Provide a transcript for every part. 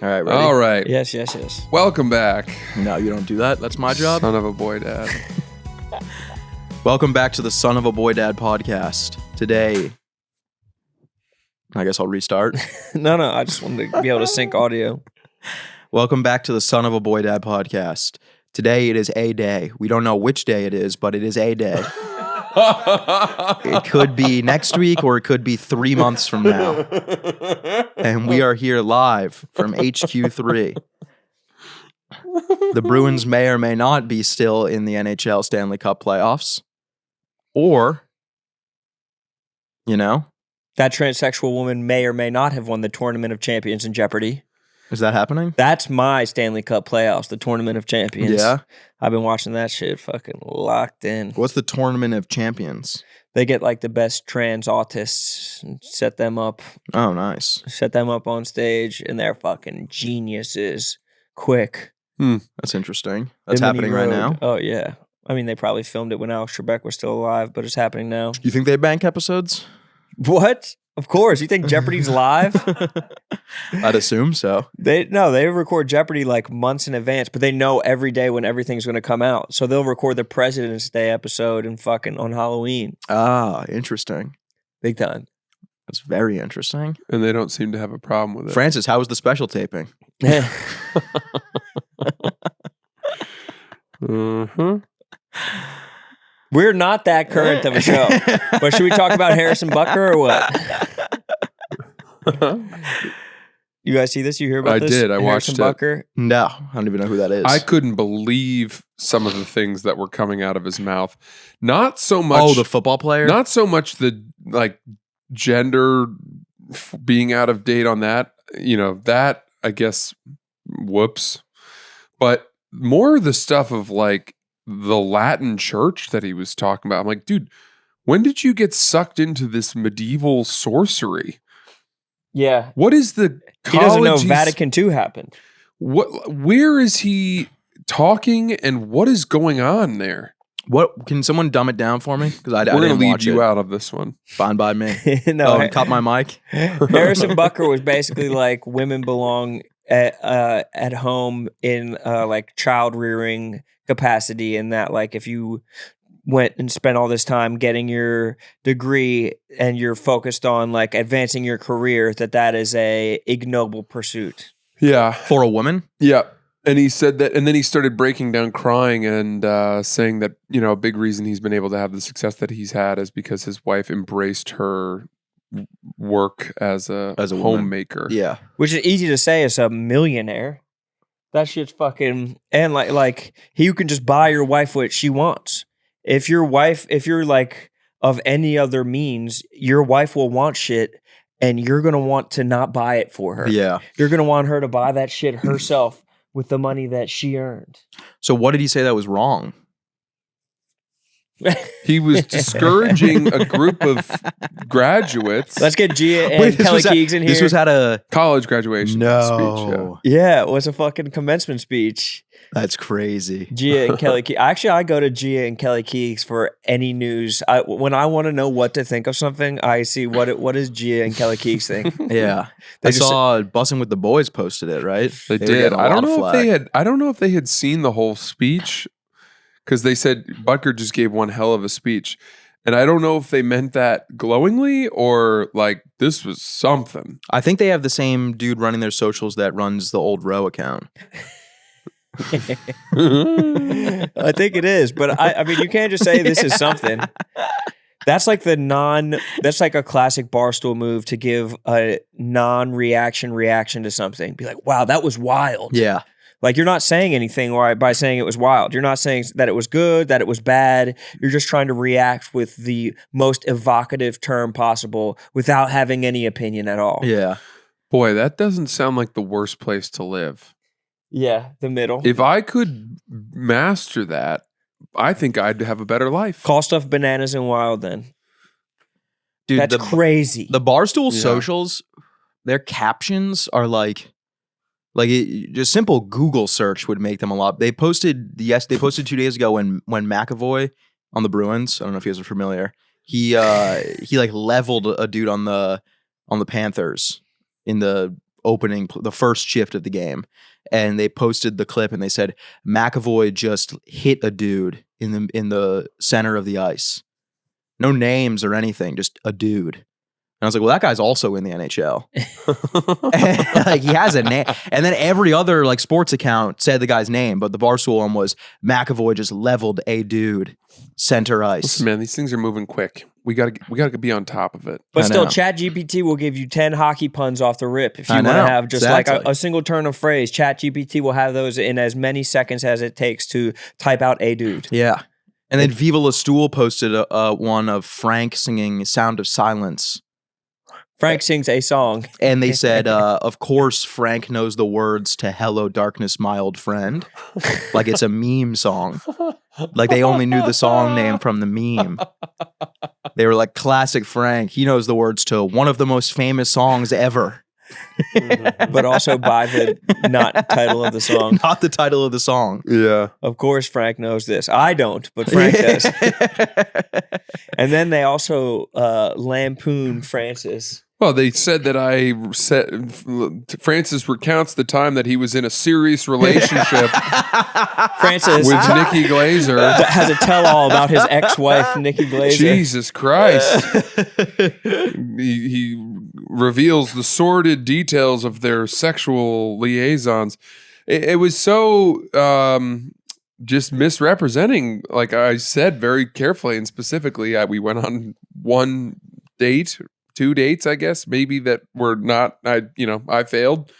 All right, ready? All right. Yes, yes, yes. Welcome back. No, you don't do that. That's my job. Son of a boy, Dad. Welcome back to the Son of a Boy Dad podcast. Today, I guess I'll restart. No, I just wanted to be able to sync audio. Welcome back to the Son of a Boy Dad podcast. Today it is a day. We don't know which day it is, but it is a day. It could be next week or it could be 3 months from now. And we are here live from HQ3. The Bruins may or may not be still in the NHL Stanley Cup playoffs. Or, you know, That transsexual woman may or may not have won the Tournament of Champions in Jeopardy. is that happening? That's my Stanley Cup playoffs, the Tournament of Champions. Yeah. I've been watching that shit fucking locked in. What's the Tournament of Champions? They get like the best trans autists and set them up Oh, nice. on stage, and they're fucking geniuses. Quick. That's interesting. That's Bimini happening right Road. now. Oh, yeah. I mean, they probably filmed it when Alex Trebek was still alive, but it's happening now. You think they bank episodes? What? Of course. You think Jeopardy's live? I'd assume so. They record Jeopardy like months in advance, but they know every day when everything's going to come out. So they'll record the President's Day episode and fucking on Halloween. Ah, interesting. Big time. That's very interesting. And they don't seem to have a problem with it. Francis, how was the special taping? Mm-hmm. We're not that current of a show. But should we talk about Harrison Butker or what? You guys see this? You hear about I this? did. I watched Harrison it. Butker? No, I don't even know who that is. I couldn't believe some of the things that were coming out of his mouth. Not so much. Oh, the football player? Not so much the like gender being out of date on that. You know, that I guess, whoops. But more the stuff of like the Latin church that he was talking about. I'm like, dude, when did you get sucked into this medieval sorcery? Yeah. What is the He doesn't know college he's- Vatican II happened. Where is he talking and what is going on there? What? Can someone dumb it down for me? Because I We're going didn't to leave watch you it. out of this one. Fine by me. No, Oh, and cut my mic? Harrison Butker was basically like women belong at home in like child rearing capacity, and that like if you went and spent all this time getting your degree and you're focused on like advancing your career, that is a ignoble pursuit. Yeah. For a woman? Yeah. And he said that, and then he started breaking down crying and saying that, you know, a big reason he's been able to have the success that he's had is because his wife embraced her work as a woman. homemaker. Yeah. Which is easy to say as a millionaire. That shit's fucking, and like you can just buy your wife what she wants. If you're like of any other means, your wife will want shit and you're going to want to not buy it for her. Yeah. You're going to want her to buy that shit herself with the money that she earned. So what did he say that was wrong? He was discouraging a group of graduates. Let's get Gia and Wait, Kelly Keegs in here. This was at a... College graduation speech. No. Yeah, it was a fucking commencement speech. That's crazy. Gia and Kelly Keegs. Actually, I go to Gia and Kelly Keegs for any news. When I want to know what to think of something, I see what does Gia and Kelly Keegs think. Yeah. They I just- saw Bussing with the Boys posted it, right? They were did. getting a I don't lot of know if flack. they had. I don't know if they had seen the whole speech because they said Butker just gave one hell of a speech, and I don't know if they meant that glowingly or like this was something. I think they have the same dude running their socials that runs the old Row account. I think it is, but I mean, you can't just say this is something. That's like that's like a classic Barstool move to give a reaction to something. Be like, wow, that was wild. Yeah. Like you're not saying anything by saying it was wild. You're not saying that it was good, that it was bad. You're just trying to react with the most evocative term possible without having any opinion at all. Yeah. Boy, that doesn't sound like the worst place to live. Yeah, the middle. If I could master that, I think I'd have a better life. Call stuff bananas and wild then. Dude, That's crazy. The Barstool Yeah. socials, their captions are like just simple Google search would make them a lot. They posted 2 days ago when McAvoy on the Bruins, I don't know if you guys are familiar, he like leveled a dude on the Panthers in the the first shift of the game, and they posted the clip and they said McAvoy just hit a dude in the center of the ice. No names or anything, just a dude. And I was like, well, that guy's also in the NHL. Like, he has a name. And then every other like sports account said the guy's name, but the Barstool one was McAvoy just leveled a dude center ice. Listen, man, these things are moving quick. We gotta be on top of it. But I still, know. ChatGPT will give you 10 hockey puns off the rip. If you I want to know, have just exactly. like a single turn of phrase, ChatGPT will have those in as many seconds as it takes to type out a dude. Yeah. And then Viva La Stool posted one of Frank singing Sound of Silence. Frank sings a song. And they said, of course, Frank knows the words to Hello Darkness, My Old Friend. Like it's a meme song. Like they only knew the song name from the meme. They were like, classic Frank. He knows the words to one of the most famous songs ever. But also by the not title of the song. Not the title of the song. Yeah. Of course, Frank knows this. I don't, but Frank does. And then they also lampoon Francis. Well, they said that Francis recounts the time that he was in a serious relationship Francis with Nikki Glazer. has a tell-all about his ex-wife, Nikki Glazer. Jesus Christ. He reveals the sordid details of their sexual liaisons. It was so just misrepresenting, like I said very carefully and specifically. We went on one date, 2 dates, I guess, maybe that were not, I failed.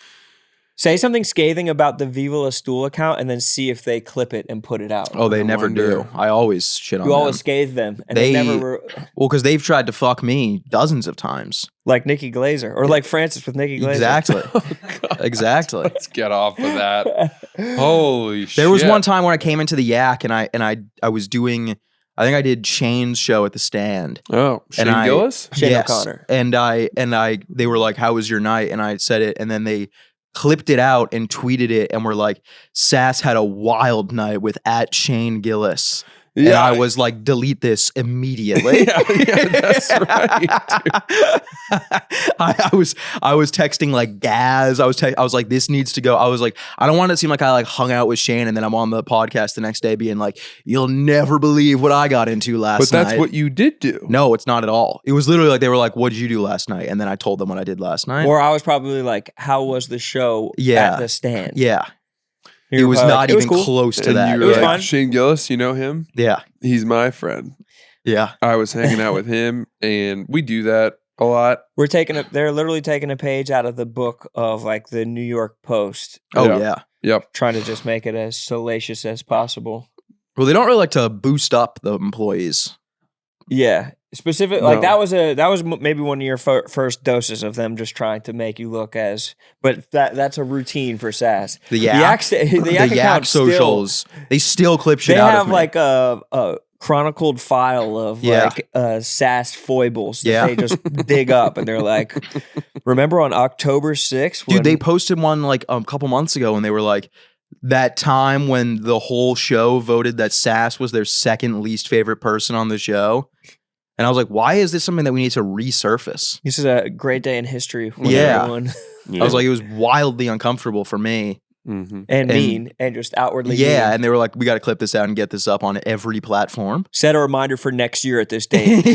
Say something scathing about the Viva La Stool account and then see if they clip it and put it out. Oh, they I never wonder. do. I always shit on You them. always scathe them. And they never Well, because they've tried to fuck me dozens of times. like Nikki Glazer or like Francis with Nikki Glazer. Exactly. Oh, Exactly. Let's get off of that. Holy shit. There was one time when I came into the Yak and I was doing, I think I did Shane's show at the Stand. Oh, Shane Gillis? Shane O'Connor. And they were like, how was your night? And I said it, and then they clipped it out and tweeted it and were like, Sass had a wild night with @Shane Gillis. And I was like, delete this immediately. yeah, that's right. Dude. I was texting like Gaz. I was like, this needs to go. I was like, I don't want it to seem like I like hung out with Shane and then I'm on the podcast the next day being like, you'll never believe what I got into last night. But that's what you did do. No, it's not at all. It was literally like they were like, what did you do last night? And then I told them what I did last night. Or I was probably like, how was the show Yeah. at the Stand? Yeah. You It were was probably not like, "It was even cool." close to And that. you It were was like, fun. Shane Gillis, you know him? Yeah. He's my friend. Yeah. I was hanging out with him, and we do that a lot. They're literally taking a page out of the book of like the New York Post, Oh, Yeah. yeah. Yep. trying to just make it as salacious as possible. Well, they don't really like to boost up the employees. Yeah. Specific, No. like that was maybe one of your first doses of them just trying to make you look as, but that's a routine for Sass. The Yak, the Yak Yak account socials, they still clip shit they out have of me. like a chronicled file of Yeah. like Sass foibles that Yeah. they just dig up, and they're like, remember on October 6th? Dude, they posted one like a couple months ago and they were like, that time when the whole show voted that Sass was their second least favorite person on the show. And I was like, why is this something that we need to resurface? This is a great day in history. When Yeah. everyone I was like, it was wildly uncomfortable for me. Mm-hmm. and mean and just outwardly Yeah. mean. And they were like, we got to clip this out and get this up on every platform. Set a reminder for next year at this date.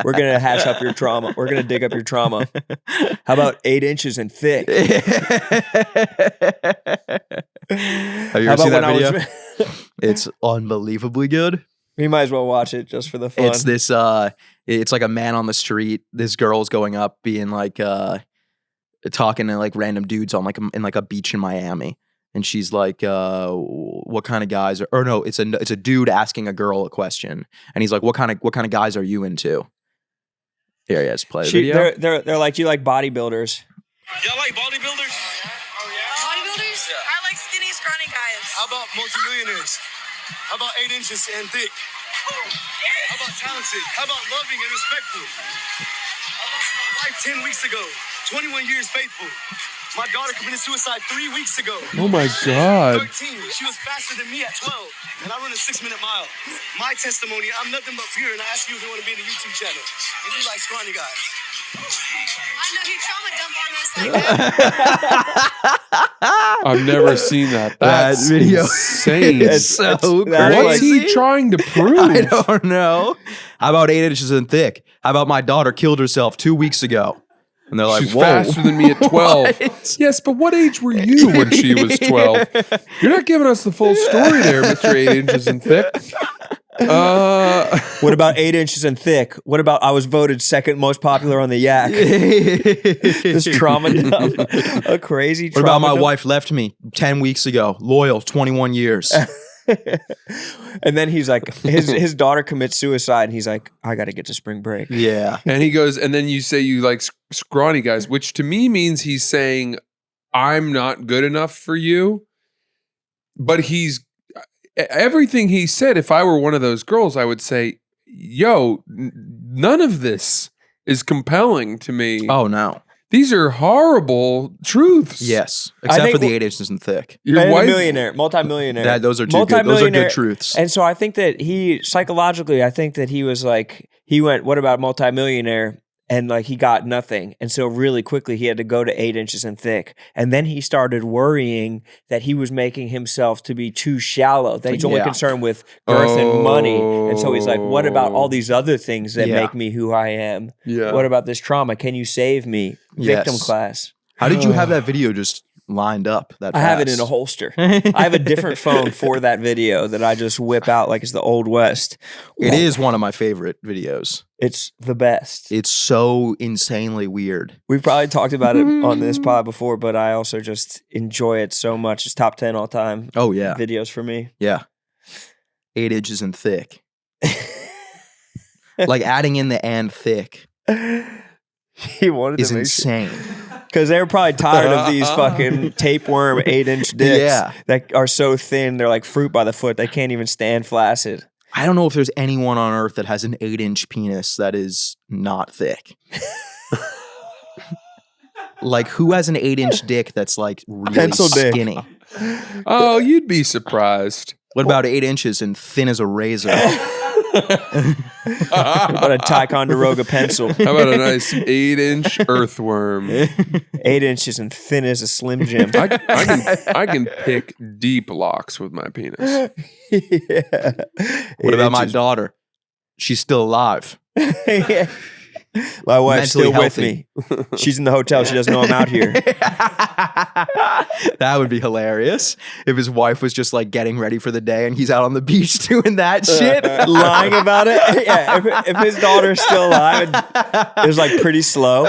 We're gonna hash up your trauma. We're gonna dig up your trauma. How about 8 inches and thick? Have you How ever seen about that when video? I was? It's unbelievably good. We might as well watch it just for the fun. It's this it's like a man on the street. This girl's going up being like talking to like random dudes on like in like a beach in Miami. And she's like, what kind of guys are, or no, it's a dude asking a girl a question. And he's like, what kind of guys are you into? Here, yes, play the video. They're like, do you like bodybuilders? Y'all like bodybuilders? Oh yeah. Bodybuilders? Yeah. I like skinny, scrawny guys. How about multimillionaires? How about 8 inches and thick? How about talented? How about loving and respectful? I lost my wife 10 weeks ago. 21 years faithful. My daughter committed suicide 3 weeks ago. Oh my God. 13. She was faster than me at 12. And I run a 6-minute mile. My testimony, I'm nothing but pure. And I ask you if you want to be in the YouTube channel. And you like scrawny guys. I'm you know, he trauma dump on us like that. I've never seen that. That's That video insane. is so that's What's crazy. he trying to prove? I don't know. How about 8 inches and thick? How about my daughter killed herself 2 weeks ago? And they're like, She's whoa. faster than me at 12. What? Yes, but what age were you when she was 12? You're not giving us the full story there, Mr. 8 inches and thick. What about 8 inches and thick? What about I was voted second most popular on the Yak? This trauma dump. A crazy What trauma about my dump. wife left me 10 weeks ago? Loyal, 21 years. And then he's like, his daughter commits suicide, and he's like, I got to get to spring break. Yeah. And he goes, and then you say you like scrawny guys, which to me means he's saying, I'm not good enough for you. But everything he said, if I were one of those girls, I would say, yo, none of this is compelling to me. Oh, no. These are horrible truths. Yes. I Except think for the w- 8 inches and thick. Your And a wife, millionaire, multimillionaire. Those are two good. Those are good truths. And so I think that he psychologically, I think that he was like, he went, what about multimillionaire? And like he got nothing. And so really quickly he had to go to 8 inches and thick. And then he started worrying that he was making himself to be too shallow, that he's only Yeah. concerned with girth and money. And so he's like, what about all these other things that Yeah. make me who I am? Yeah. What about this trauma? Can you save me? Victim Yes. class. How did you have that video just lined up that I have it in a fast? holster. I have a different phone for that video that I just whip out like it's the Old West. It is one of my favorite videos. It's the best. It's so insanely weird. We've probably talked about it on this pod before, but I also just enjoy it so much. It's top 10 all time Oh, yeah. videos for me. Yeah. 8 inches and thick. Like adding in the and thick He wanted is to make insane. because they were probably tired of these fucking tapeworm 8-inch dicks Yeah. that are so thin they're like fruit by the foot. They can't even stand flaccid. I don't know if there's anyone on earth that has an 8-inch penis that is not thick. Like, who has an 8-inch dick that's like really Pencil dick. skinny? Oh, you'd be surprised. What about 8 inches and thin as a razor? What about a Ticonderoga pencil? How about a nice 8-inch earthworm? 8 inches and thin as a Slim Jim. I can pick deep locks with my penis. Yeah. What about my daughter? She's still alive. Yeah. My wife's Mentally still healthy. with me. She's in the hotel. She doesn't know I'm out here. That would be hilarious if his wife was just like getting ready for the day and he's out on the beach doing that shit. Lying about it. Yeah. If his daughter's still alive and is like pretty slow,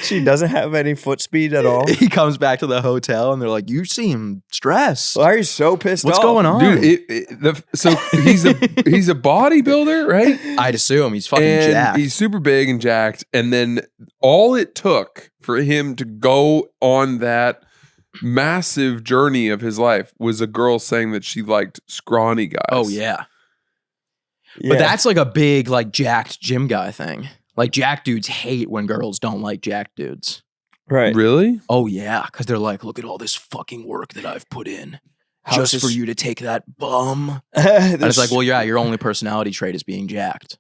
she doesn't have any foot speed at all. He comes back to the hotel and they're like, "You seem stressed. Why are you so pissed What's off? going on?" Dude, so he's a bodybuilder, right? I'd assume he's fucking And jacked. he's super big and jacked. And then all it took for him to go on that massive journey of his life was a girl saying that she liked scrawny guys. Oh yeah. Yeah. But that's like a big like jacked gym guy thing. Like jacked dudes hate when girls don't like jacked dudes. right. Really? Oh yeah, because they're like, look at all this fucking work that I've put in How's just this- for you to take that bum. And it's like, well, yeah, your only personality trait is being jacked.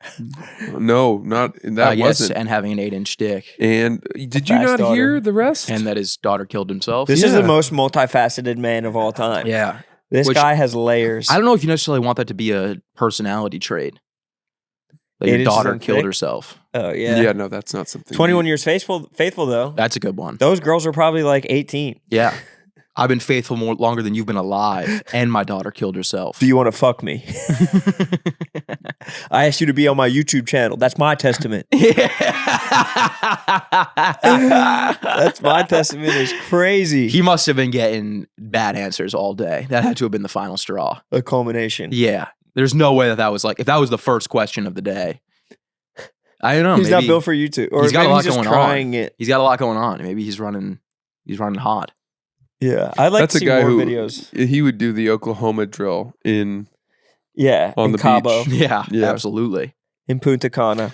No, not that Yes, wasn't. and having an 8-inch dick, And did you fast not daughter. hear the rest? and that his daughter killed himself. this is the Yeah. most multifaceted man of all time. Yeah, This Which- guy has layers. I don't know if you necessarily want that to be a personality trait. That 8 your inches daughter and killed thick? herself. Oh yeah. yeah, no, that's not something. 21 years faithful though. That's a good one. Those girls are probably like 18. Yeah, I've been faithful longer than you've been alive, and my daughter killed herself. Do you want to fuck me? I asked you to be on my YouTube channel. That's my testament. That's my testament. Is crazy. He must have been getting bad answers all day. That had to have been the final straw. A culmination. Yeah. There's no way that was like, if that was the first question of the day. I don't know. He's not maybe built for YouTube. Or he's got a maybe lot he's just going on. trying it. He's got a lot going on. Maybe he's running hot. Yeah. I'd like That's to a see guy more who videos. he would do the Oklahoma drill in Yeah. on in the Cabo. beach. Yeah, Yeah. absolutely. In Punta Cana.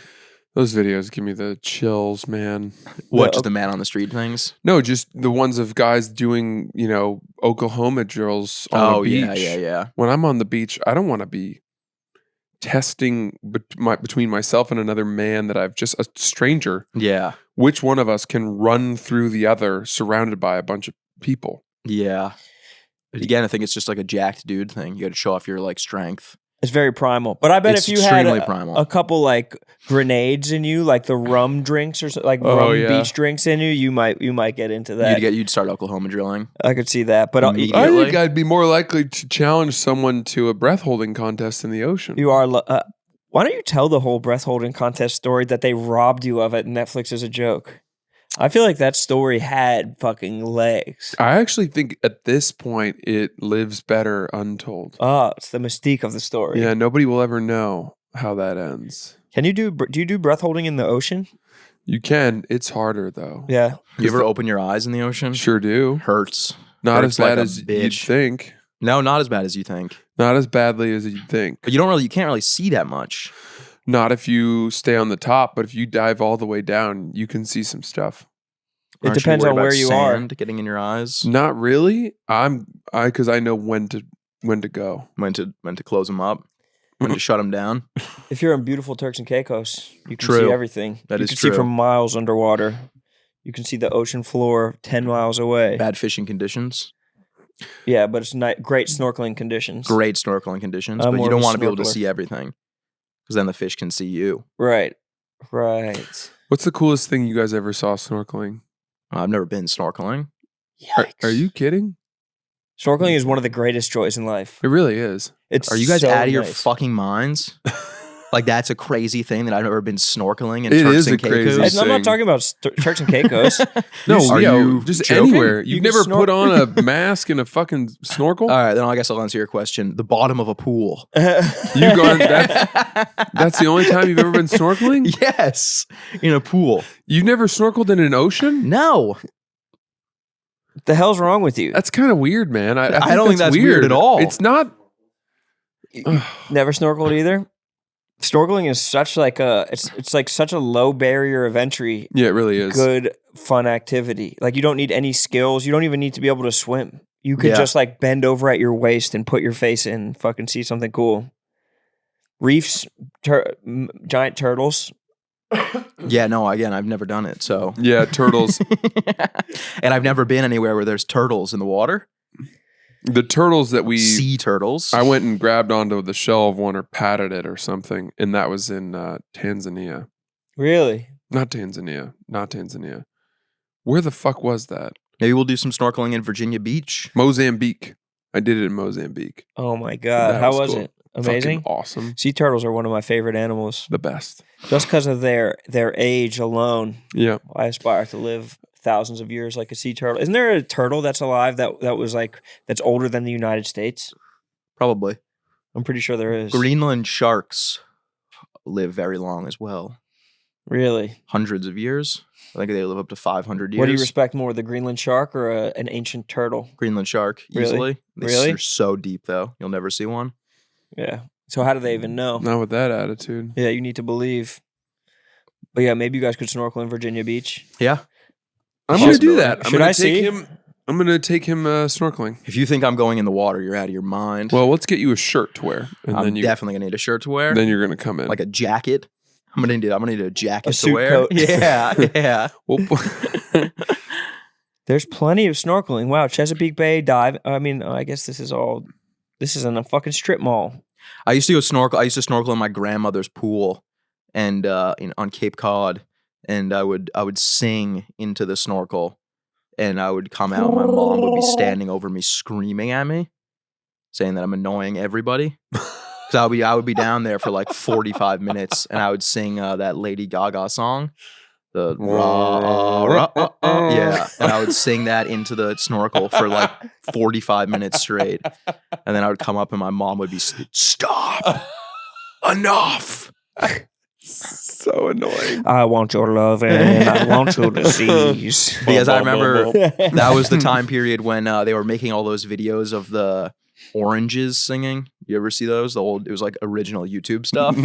Those videos give me the chills, man. What, Yeah. just the man on the street things? No, just the ones of guys doing, Oklahoma drills on the beach. Yeah. When I'm on the beach, I don't want to be testing between myself and another man that I've just a stranger. Yeah. Which one of us can run through the other surrounded by a bunch of people? Yeah. But again, I think it's just like a jacked dude thing. You got to show off your like strength. It's very primal. But I bet It's if you had extremely primal. a couple like grenades in you, like the rum drinks or like Oh, rum yeah. beach drinks in you, you might get into that. You'd start Oklahoma drilling. I could see that. But Immediately. I think I'd be more likely to challenge someone to a breath holding contest in the ocean. you are. Why don't you tell the whole breath holding contest story that they robbed you of at Netflix as a joke? I feel like that story had fucking legs. I actually think at this point it lives better untold. Oh, it's the mystique of the story. Yeah, nobody will ever know how that ends. Can you do you do breath holding in the ocean? You can. It's harder though. Yeah. You ever open your eyes in the ocean? Sure do. Hurts. Not Hurts as bad like a as you'd bitch. think. No, not as bad as you think. Not as badly as you'd think. But you can't really see that much. Not if you stay on the top, but if you dive all the way down, you can see some stuff. It Aren't you depends worried on about where you are. sand getting in your eyes. Not really. Because I know when to go. When to close them up. When to shut them down. If you're in beautiful Turks and Caicos, you can True. see everything. That you is can true. see from miles underwater. You can see the ocean floor 10 miles away. Bad fishing conditions. Yeah, but it's great snorkeling conditions. Great snorkeling conditions. I'm But more you don't of a want to be able to snorkeler. see everything. Because then the fish can see you. Right. Right. What's the coolest thing you guys ever saw snorkeling? I've never been snorkeling. Are you kidding? Snorkeling is one of the greatest joys in life. It really is. It's Are you guys so out of your nice. fucking minds? Like that's a crazy thing that I've never been snorkeling in It Turks is and a crazy Caicos. And I'm not thing. talking about Turks and Caicos. No, Are yeah, you just joking? anywhere. You You've can never snort- put on a mask and a fucking snorkel? All right, then I guess I'll answer your question. The bottom of a pool. You've gone. That's the only time you've ever been snorkeling. Yes, in a pool. You've never snorkeled in an ocean? No, The hell's wrong with you? That's kind of weird, man. I don't think that's weird at all. It's not. Never snorkeled either. Snorkeling is such like it's like such a low barrier of entry. Yeah, it really is. Good fun activity. Like you don't need any skills. You don't even need to be able to swim. You could Yeah. just like bend over at your waist and put your face in and fucking see something cool. Reefs, giant turtles. yeah, no. Again, I've never done it. So, Yeah, turtles. and I've never been anywhere where there's turtles in the water. The turtles that we. Sea turtles. I went and grabbed onto the shell of one or patted it or something, and that was in Tanzania. Really? Not Tanzania. Where the fuck was that? Maybe we'll do some snorkeling in Virginia Beach. Mozambique. I did it in Mozambique. Oh my god! That How was was cool. it? Amazing. Fucking awesome. Sea turtles are one of my favorite animals. The best. Just because of their age alone, Yeah. I aspire to live thousands of years like a sea turtle. Isn't there a turtle that's alive that was like that's older than the United States? Probably. I'm pretty sure there is. Greenland sharks live very long as well. Really? Hundreds of years. I think they live up to 500 years. What do you respect more, the Greenland shark or an ancient turtle? Greenland shark, Really? easily. Really? They're so deep, though. You'll never see one. Yeah. So how do they even know? Not with that attitude. Yeah, you need to believe. But yeah, maybe you guys could snorkel in Virginia Beach. Yeah. I'm going to do Possibility. that. I'm Should gonna I see? I'm going to take him snorkeling. If you think I'm going in the water, you're out of your mind. Well, let's get you a shirt to wear, and I'm then you definitely going to need a shirt to wear. then you're going to come in. Like a jacket. I'm gonna need a jacket A to suit wear. coat. Yeah, yeah. Well, There's plenty of snorkeling. Wow, Chesapeake Bay dive. I mean, I guess this is in a fucking strip mall. I used to go snorkel. I used to snorkel in my grandmother's pool, and on Cape Cod, and I would sing into the snorkel, and I would come out. And my mom would be standing over me, screaming at me, saying that I'm annoying everybody. So I would be down there for like 45 minutes, and I would sing that Lady Gaga song, the rah, rah, rah, rah. Yeah, and I would sing that into the snorkel for like 45 minutes straight, and then I would come up, and my mom would be stop, enough. so annoying. I want your love and I want you to seize. Because I remember that was the time period when they were making all those videos of the oranges singing. You ever see those? It was like original YouTube stuff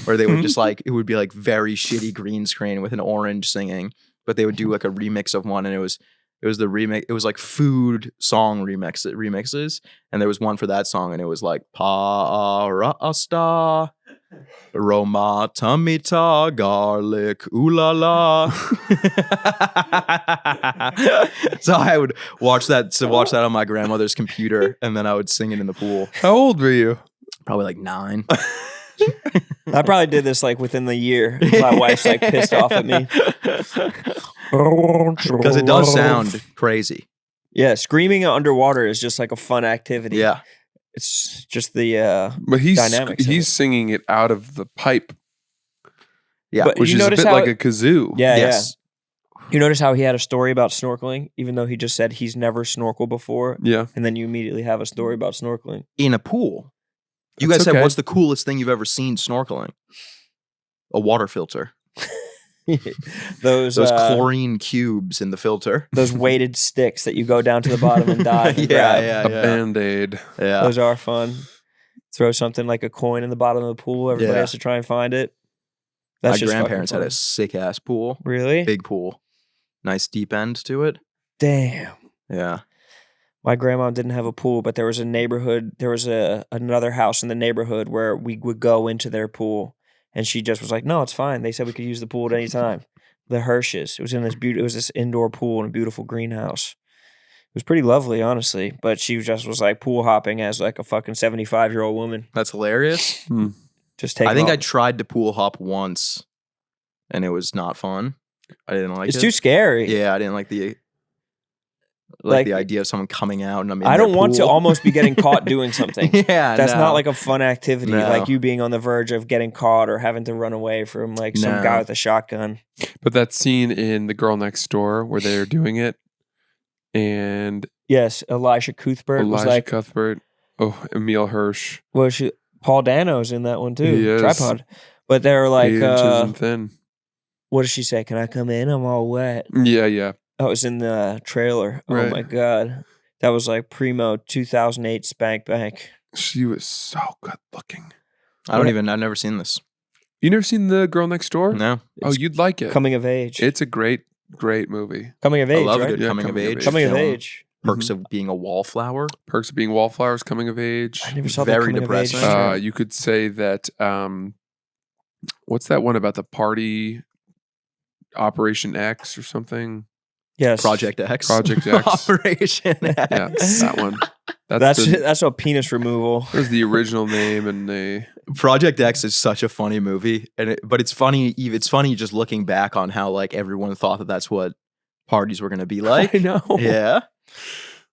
where they would just like, it would be like very shitty green screen with an orange singing, but they would do like a remix of one, and it was It was the remix. It was like food song remixes, and there was one for that song, and it was like Parasta, Roma Tamita, garlic, ooh la la. So I would watch that on my grandmother's computer, and then I would sing it in the pool. How old were you? Probably like 9. I probably did this like within the year. My wife's like pissed off at me. Because it does sound crazy. Yeah, screaming underwater is just like a fun activity. Yeah. It's just the But dynamics of he's it. singing it out of the pipe, Yeah. But which you is a notice bit how like a kazoo. Yeah, Yes. yeah. You notice how he had a story about snorkeling, even though he just said he's never snorkeled before, Yeah. and then you immediately have a story about snorkeling. In a pool. You That's guys said, okay. what's the coolest thing you've ever seen snorkeling? A water filter. Those Chlorine cubes in the filter. those weighted sticks that you go down to the bottom and dive and grab. A Band-Aid. Yeah. Those are fun. Throw something like a coin in the bottom of the pool. Everybody Yeah. has to try and find it. My That's just grandparents had fucking a fun. sick ass pool. Really? Big pool. Nice deep end to it. Damn. Yeah. My grandma didn't have a pool, but there was a neighborhood. There was another house in the neighborhood where we would go into their pool, and she just was like, "No, it's fine." They said we could use the pool at any time. The Hirsches. It was in this It was this indoor pool in a beautiful greenhouse. It was pretty lovely, honestly. But she just was like pool hopping as like a fucking 75-year-old woman. That's hilarious. Just taking. I think off. I tried to pool hop once, and it was not fun. I didn't like It's it. too scary. Yeah, I didn't like the Like, the idea of someone coming out and I'm in I their don't want to pool. almost be getting caught doing something. Yeah, That's no. not like a fun activity. No. Like you being on the verge of getting caught or having to run away from like some No. guy with a shotgun. But that scene in The Girl Next Door where they're doing it, and Yes, Elisha Cuthbert was Elijah like, Cuthbert, Emil Hirsch, well, Paul Dano's in that one too. He is. Tripod. But they're like, 8 inches and thin. what does she say? Can I come in? I'm all wet. Yeah. That was in the trailer. Oh Right. my God. That was like primo 2008 Spank Bank. She was so good looking. I've never seen this. You never seen The Girl Next Door? No. Oh, you'd like it. Coming of age. It's a great movie. Coming of I age, love a right? good Yeah, coming of age. Coming of film. age. Perks of being a wallflower. Perks of Being Wallflowers, coming of age. I never saw Very that coming depressing. of age. shirt. You could say that. What's that one about the party? Operation X or something. Yes. Project X. Project X. Operation X. Yeah, that one. That's the, that's a penis removal. that was the original name, and they. Project X is such a funny movie, but it's funny. It's funny just looking back on how like everyone thought that that's what parties were going to be like. I know. Yeah.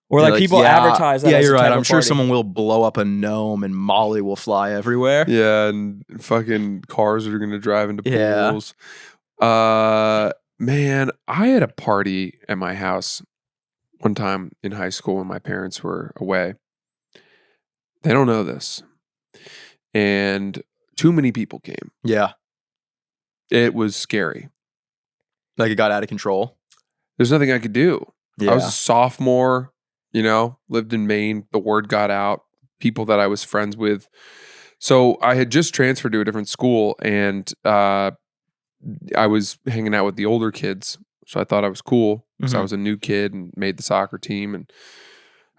Or They're like people advertise that. Yeah, as you're a right. type I'm of sure party. someone will blow up a gnome and Molly will fly everywhere. Yeah, and fucking cars are going to drive into Yeah. pools. Man, I had a party at my house one time in high school when my parents were away. They don't know this. And too many people came. Yeah. It was scary. Like it got out of control. There's nothing I could do. Yeah. I was a sophomore, lived in Maine. The word got out. People that I was friends with. So I had just transferred to a different school, and I was hanging out with the older kids. So I thought I was cool because I Mhm. was a new kid and made the soccer team. And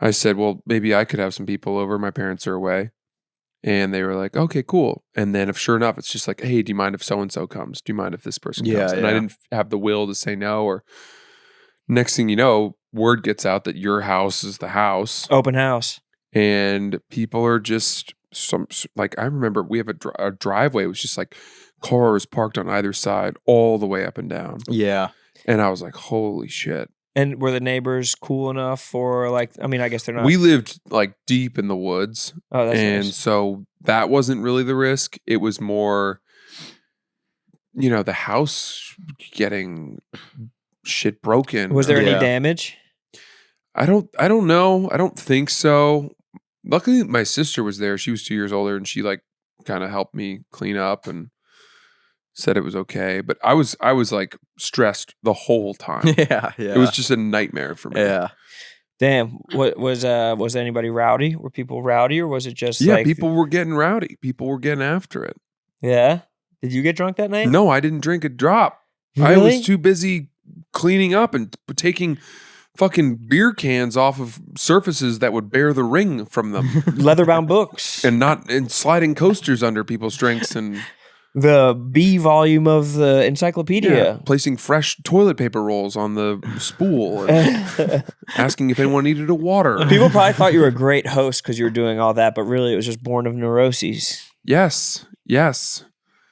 I said, well, maybe I could have some people over. My parents are away. And they were like, okay, cool. And then sure enough, it's just like, hey, do you mind if so-and-so comes? Do you mind if this person Yeah, comes? And I yeah. didn't have the will to say no. Or next thing you know, word gets out that your house is the house. Open house. And people are just like, I remember we have a driveway. It was just like cars parked on either side all the way up and down. Yeah. And I was like, holy shit. And were the neighbors cool enough for like? I mean, I guess they're not. We lived like deep in the woods. Oh, that's And nice. so that wasn't really the risk. It was more, the house getting shit broken. Was there Yeah. any damage? I don't know. I don't think so. Luckily, my sister was there. She was 2 years older, and she like kind of helped me clean up and said it was okay. But I was like stressed the whole time. Yeah. Yeah. It was just a nightmare for me. Yeah. Damn. What was anybody rowdy? Were people rowdy, or was it just Yeah, like people were getting rowdy. People were getting after it. Yeah. Did you get drunk that night? No, I didn't drink a drop. I Really? was too busy cleaning up and taking fucking beer cans off of surfaces that would bear the ring from them, Leather-bound books. and sliding coasters under people's drinks, and The B volume of the encyclopedia. placing fresh toilet paper rolls on the spool, and asking if anyone needed a water. People probably thought you were a great host because you were doing all that, but really it was just born of neuroses. Yes.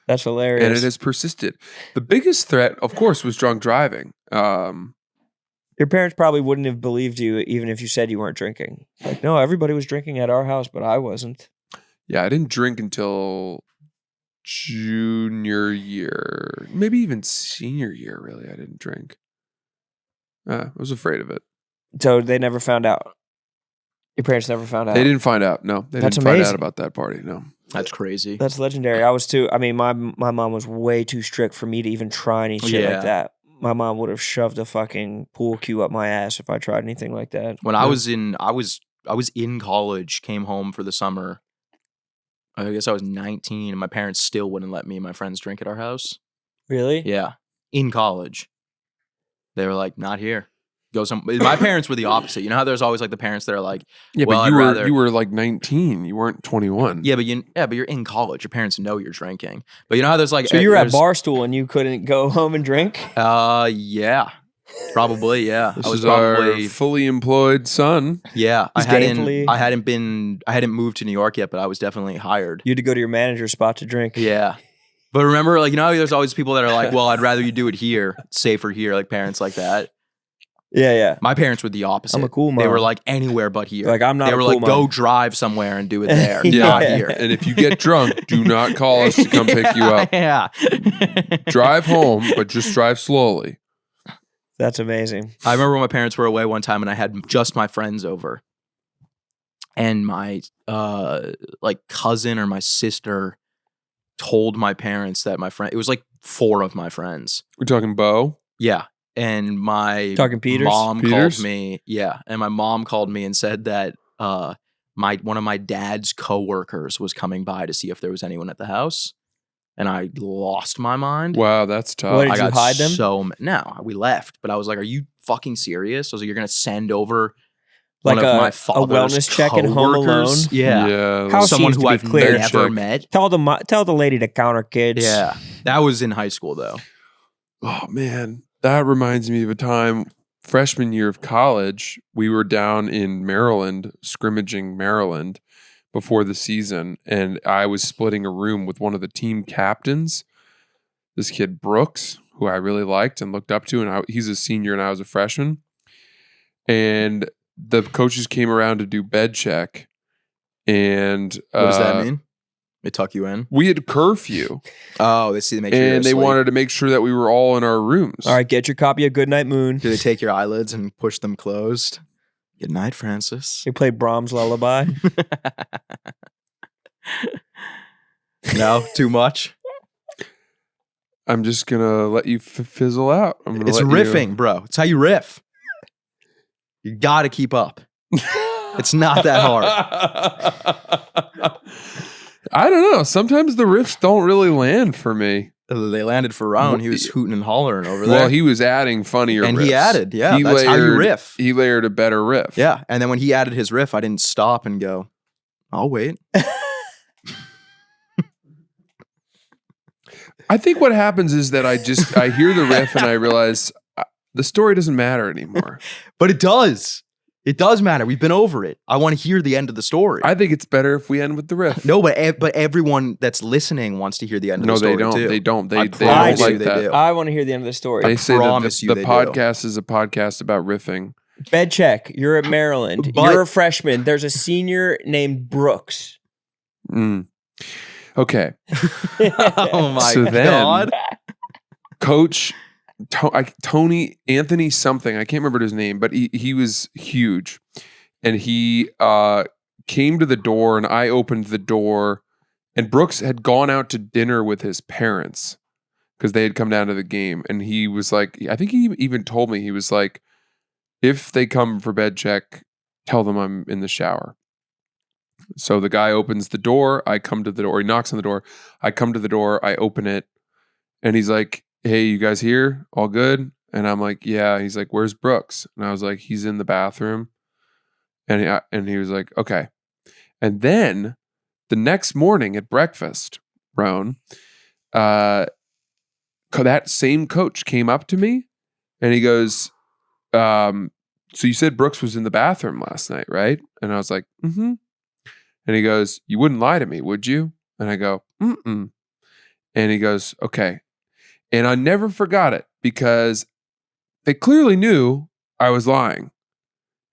That's hilarious. And it has persisted. The biggest threat, of course, was drunk driving. Your parents probably wouldn't have believed you even if you said you weren't drinking. Like, no, everybody was drinking at our house, but I wasn't. Yeah, I didn't drink until junior year, maybe even senior year. Really, I didn't drink. I was afraid of it. So they never found out. Your parents never found out. They didn't find out. No, they That's didn't find out amazing. about that party. No. That's crazy. That's legendary. I was too. I mean, my mom was way too strict for me to even try any shit Yeah. like that. My mom would have shoved a fucking pool cue up my ass if I tried anything like that. When I was in college, came home for the summer. I guess I was 19, and my parents still wouldn't let me and my friends drink at our house. Really? Yeah, in college, they were like, "Not here." Go some. My parents were the opposite. You know how there's always like the parents that are like, Yeah, well, but I'd you were like 19. You weren't 21. "Yeah, but you're in college. Your parents know you're drinking." But you know how there's like, So you were at there's- Barstool and you couldn't go home and drink? Yeah, probably. Yeah, This I was is our probably. fully employed son. Yeah, He's gainfully- I hadn't moved to New York yet, but I was definitely hired. You had to go to your manager's spot to drink. Yeah. But remember, like, you know, how there's always people that are like, well, I'd rather you do it here. It's safer here, like parents like that. Yeah. My parents were the opposite. I'm a cool They mom. were like, anywhere but here. Like, I'm not They a were cool like, go mom. drive somewhere and do it there, Yeah. not here. And if you get drunk, do not call us to come pick you up. Yeah. Drive home, but just drive slowly. That's amazing. I remember when my parents were away one time and I had just my friends over. And my like cousin or my sister told my parents that my friend, it was like 4 of my friends. We're talking Bo. Yeah. And my Talking Peters? mom Peters? called me. Yeah. And my mom called me and said that one of my dad's coworkers was coming by to see if there was anyone at the house. And I lost my mind. Wow, that's tough. What did I you got hide them? No, we left. But I was like, "Are you fucking serious?" I was like, "You're gonna send over Like one of my a father's wellness check in Home Alone? coworkers?" Yeah, Yeah. How someone seems who to be I've clear. never Check. met. Tell the lady to counter kids. Yeah, that was in high school though. Oh man, that reminds me of a time freshman year of college. We were down in Maryland, scrimmaging Maryland before the season, and I was splitting a room with one of the team captains. This kid Brooks, who I really liked and looked up to, and he's a senior and I was a freshman. And the coaches came around to do bed check, and What does that mean? They tuck you in. we had curfew, Oh, they see they make sure you're and they asleep. wanted to make sure that we were all in our rooms. All right, get your copy of Goodnight Moon. Do they take your eyelids and push them closed? Good night, Francis. We play Brahms' Lullaby. No, too much. I'm just gonna let you fizzle out. I'm gonna It's let riffing, bro. It's how you riff. You got to keep up. It's not that hard. I don't know. Sometimes the riffs don't really land for me. They landed for Rowan. He was hooting and hollering over there. Well, he was adding funnier and riffs. he added, yeah. That's how you riff. He layered a better riff. Yeah. And then when he added his riff, I didn't stop and go, I'll wait. I think what happens is that I hear the riff and I realize the story doesn't matter anymore. But it does. It does matter. We've been over it. I want to hear the end of the story. I think it's better if we end with the riff. No, but everyone that's listening wants to hear the end of No, the story they don't. too. They don't. They I don't promise you like they that. do. I want to hear the end of the story. They say that promise you the they do. podcast is a podcast about riffing. Bed check. You're at Maryland. But- You're a freshman. There's a senior named Brooks. Mm. Okay. Oh my So then- God. Coach Tony Anthony something, I can't remember his name, but he was huge, and he came to the door, and I opened the door, and Brooks had gone out to dinner with his parents because they had come down to the game, and he was like, I think he even told me, he was like, if they come for bed check, tell them I'm in the shower. So the guy opens the door, I come to the door, he knocks on the door, I come to the door, I open it, and he's like, hey, you guys here? All good? And I'm like, yeah. He's like, where's Brooks? And I was like, he's in the bathroom. And he was like, okay. And then the next morning at breakfast, Roan, that same coach came up to me and he goes, so you said Brooks was in the bathroom last night, right? And I was like, mm-hmm. And he goes, you wouldn't lie to me, would you? And I go, mm-mm. And he goes, okay. And I never forgot it because they clearly knew I was lying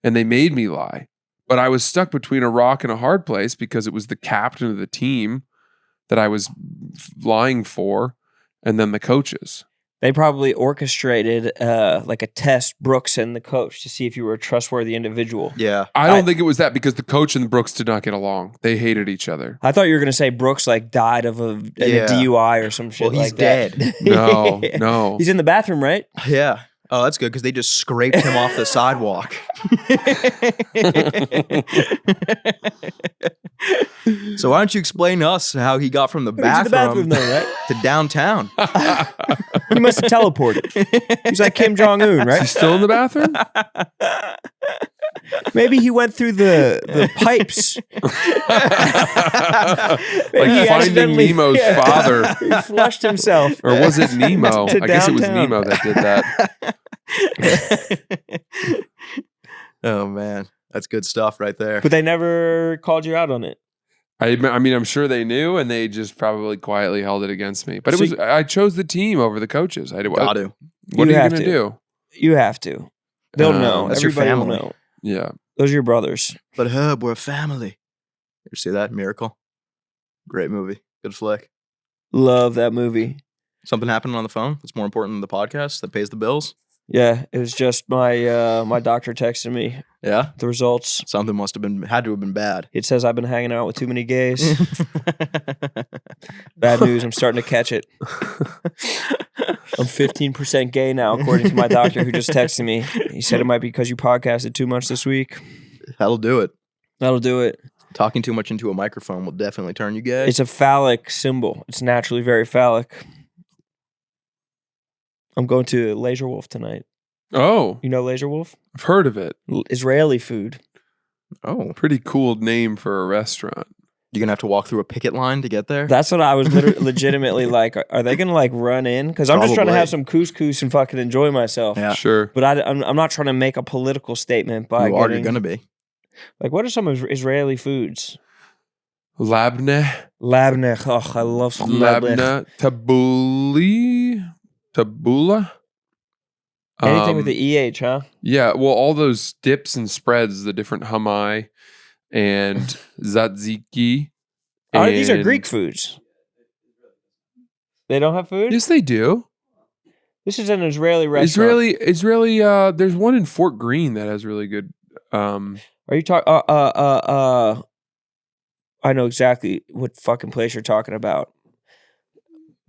and they made me lie. But I was stuck between a rock and a hard place because it was the captain of the team that I was lying for and then the coaches. They probably orchestrated like a test, Brooks and the coach, to see if you were a trustworthy individual. Yeah. I don't think it was that because the coach and Brooks did not get along. They hated each other. I thought you were going to say Brooks like died of a DUI or some shit Well, he's like that. dead. No. He's in the bathroom, right? Yeah. Oh, that's good because they just scraped him off the sidewalk. So why don't you explain to us how he got from the He's in the bathroom bathroom though, right? to downtown? He must have teleported. He's like Kim Jong-un, Is he right? still in the bathroom? Maybe he went through the pipes. Like he Finding accidentally- Nemo's father. He flushed himself. Or was it Nemo? To I guess it was downtown. Nemo that did that. Oh man, that's good stuff right there. But they never called you out on it. I mean, I'm sure they knew, and they just probably quietly held it against me. But So I chose the team over the coaches. Got to. What You are you have going to to. do? You have to. They'll know. That's your Everybody will family. know. Yeah. Those are your brothers. But Herb, we're a family. You see that? Miracle. Great movie. Good flick. Love that movie. Something happened on the phone that's more important than the podcast that pays the bills? Yeah, it was just my my doctor texted me Yeah. the results. Something had to have been bad. It says I've been hanging out with too many gays. Bad news. I'm starting to catch it. I'm 15% gay now, according to my doctor who just texted me. He said it might be because you podcasted too much this week. That'll do it. That'll do it. Talking too much into a microphone will definitely turn you gay. It's a phallic symbol. It's naturally very phallic. I'm going to Laser Wolf tonight. Oh, You know Laser Wolf? I've heard of it. Israeli food. Oh. Pretty cool name for a restaurant. You're going to have to walk through a picket line to get there? That's what I was legitimately like. Are they going to like run in? Because I'm just trying to Probably. have some couscous and fucking enjoy myself. Yeah. Sure. But I'm not trying to make a political statement by You're getting, going to be. like, what are some Israeli foods? Labneh. Labneh. Oh, I love some labneh. Labneh. Tabula. Anything with the EH, huh? Yeah, well, all those dips and spreads, the different hamai and tzatziki. Oh, these are and- Greek foods. They don't have food? Yes, they do. This is an Israeli restaurant. Israeli. There's one in Fort Greene that has really good. Are you talking? I know exactly what fucking place you're talking about.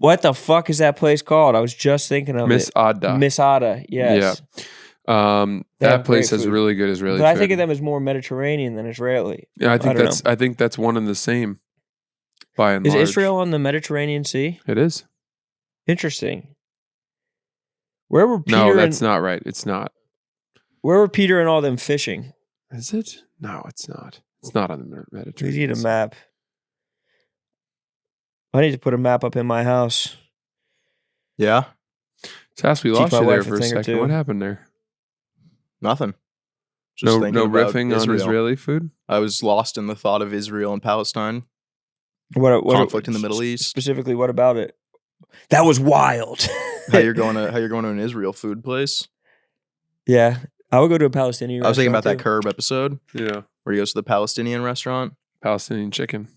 What the fuck is that place called? I was just thinking of Miss it. Ada. Misada, yes. They have great place has food. really good Israeli But I food. think of them as more Mediterranean than Israeli. Yeah, I think don't that's. I think that's one and the same. By and Is large, Israel on the Mediterranean Sea? It is. Interesting. Where were Peter No, and that's not right. It's not. where were Peter and all them fishing? Is it? No, it's not. It's not on the We Mediterranean. need a map. I need to put a map up in my house. Yeah? Sass, we Teach lost my you there wife a for a thing or second. two. What happened there? Nothing. Just No thinking about riffing on Israel. Israeli food? I was lost in the thought of Israel and Palestine. What Conflict in the Middle East. Specifically, what about it? That was wild. How you're going to an Israel food place? Yeah, I would go to a Palestinian. I was thinking about that restaurant, Curb episode Yeah. where he goes to the Palestinian restaurant. Palestinian chicken.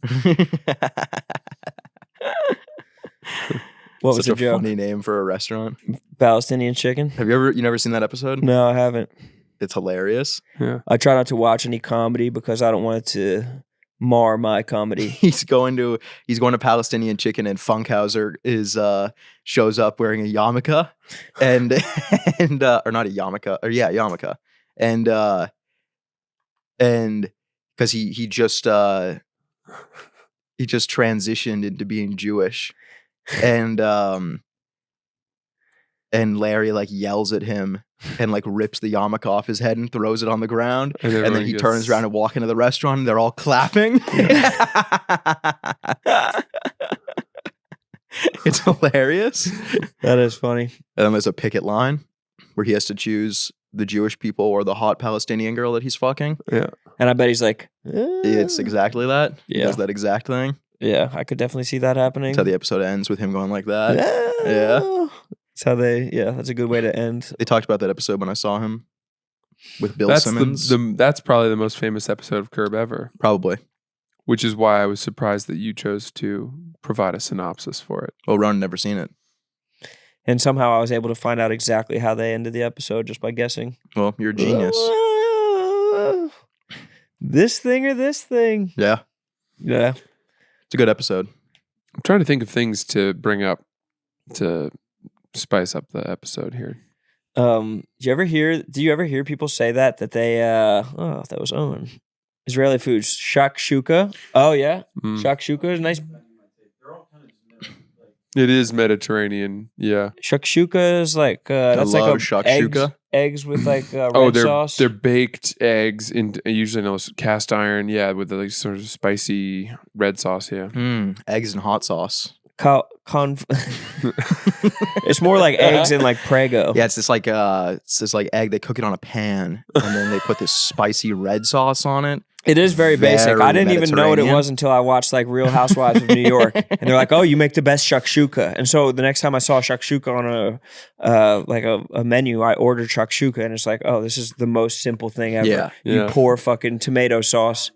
What was Such the a joke? funny name for a restaurant. Palestinian chicken? Have you never seen that episode? No, I haven't. It's hilarious. Yeah. I try not to watch any comedy because I don't want it to mar my comedy. He's going to Palestinian chicken and Funkhauser shows up wearing a yarmulke and or not a yarmulke or yeah, yarmulke. And because he just transitioned into being Jewish. And and Larry like yells at him and like rips the yarmulke off his head and throws it on the ground. And And then everyone he gets- turns around and walks into the restaurant and they're all clapping. It's hilarious. That is funny. And then there's a picket line where he has to choose the Jewish people or the hot Palestinian girl that he's fucking. Yeah. And I bet he's like, It's exactly that. He Yeah. does that exact thing. yeah, I could definitely see that happening. That's how the episode ends with him going like that. Yeah. That's how that's a good way to end. They talked about that episode when I saw him with Bill That's Simmons. that's probably the most famous episode of Curb ever, Probably. which is why I was surprised that you chose to provide a synopsis for it. Well, Ron never seen it. And somehow I was able to find out exactly how they ended the episode just by guessing. Well, you're a genius. This thing or this thing? Yeah. Yeah. It's a good episode. I'm trying to think of things to bring up to spice up the episode here. Do you ever hear people say that they that was Owen. Israeli foods. Shakshuka. Oh yeah. Mm. Shakshuka is nice. It is Mediterranean, yeah. Shakshuka is like that's like love a shakshuka. eggs with like red They're sauce. they're baked eggs in usually in those cast iron, yeah, with the like sort of spicy red sauce, yeah. Eggs and hot sauce. It's more like eggs in like Prego. Yeah, it's this like egg. They cook it on a pan and then they put this spicy red sauce on it. It is very basic. Very I didn't even know what it Mediterranean. was until I watched like Real Housewives of New York, and they're like, "Oh, you make the best shakshuka." And so the next time I saw shakshuka on a menu, I ordered shakshuka, and it's like, "Oh, this is the most simple thing ever." Yeah. You Yeah. pour fucking tomato sauce.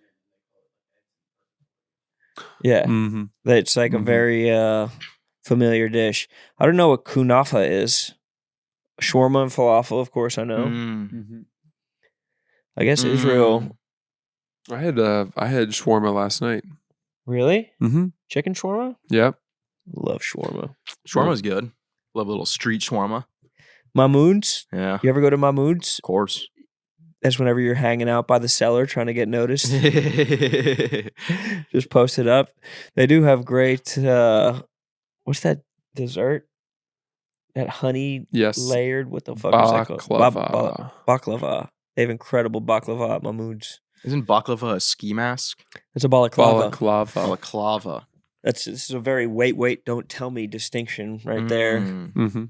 Yeah, Mm-hmm. it's like a Mhm. very familiar dish. I don't know what kunafa is. Shawarma and falafel, of course, I know. Mm. I guess Israel. I had shawarma last night. Really? Mm-hmm. Chicken shawarma? Yep. Love shawarma. Shawarma's good. Love a little street shawarma. Mahmoud's? Yeah, You ever go to Mahmoud's? of course. That's whenever you're hanging out by the cellar trying to get noticed. Just post it up. They do have great, what's that dessert? That honey Yes. layered, what the fuck is that called? Baklava. Baklava. They have incredible baklava at Mahmoud's. Isn't baklava a ski mask? It's a balaclava. Balaclava. Balaclava. This is a very wait, don't tell me distinction right there. Mm. Mm-hmm.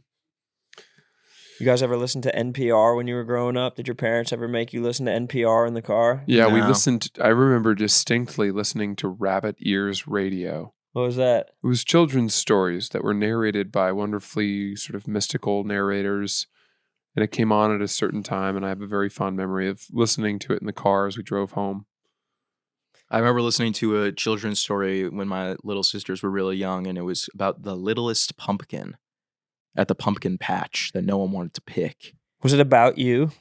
You guys ever listen to NPR when you were growing up? Did your parents ever make you listen to NPR in the car? Yeah, we No. listened. I remember distinctly listening to Rabbit Ears Radio. What was that? It was children's stories that were narrated by wonderfully sort of mystical narrators. And it came on at a certain time, and I have a very fond memory of listening to it in the car as we drove home. I remember listening to a children's story when my little sisters were really young, and it was about the littlest pumpkin at the pumpkin patch that no one wanted to pick. Was it about you?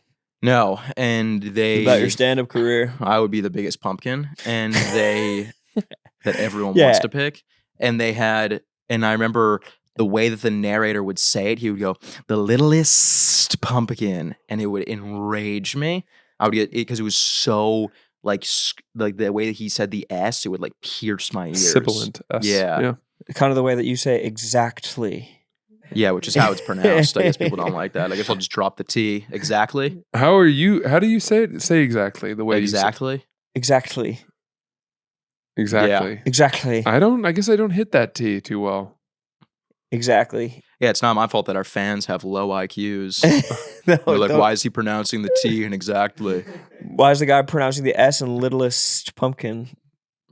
No, and they About your stand-up career? I would be the biggest pumpkin, and they that everyone Yeah. wants to pick. And they had, and I remember the way that the narrator would say it. He would go, "The littlest pumpkin," and it would enrage me. I would get it because it was so like the way that he said the S, it would like pierce my ears. Sibilant. S. Yeah. Kind of the way that you say exactly. Yeah, which is how it's pronounced. I guess people don't like that. I guess I'll just drop the T. Exactly. How do you say it? Say exactly the way Exactly. Exactly. you say exactly. Exactly. I guess I don't hit that T too well. Exactly. Yeah, it's not my fault that our fans have low IQs. No, They're like, don't- why is he pronouncing the T and exactly? Why is the guy pronouncing the S in littlest pumpkin?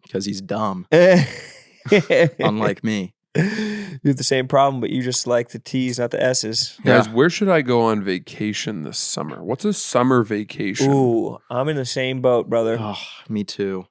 Because he's dumb, Unlike unlike me. You have the same problem, but you just like the T's, not the S's. Guys, Yeah. where should I go on vacation this summer? What's a summer vacation? Ooh, I'm in the same boat, brother. Oh, me too.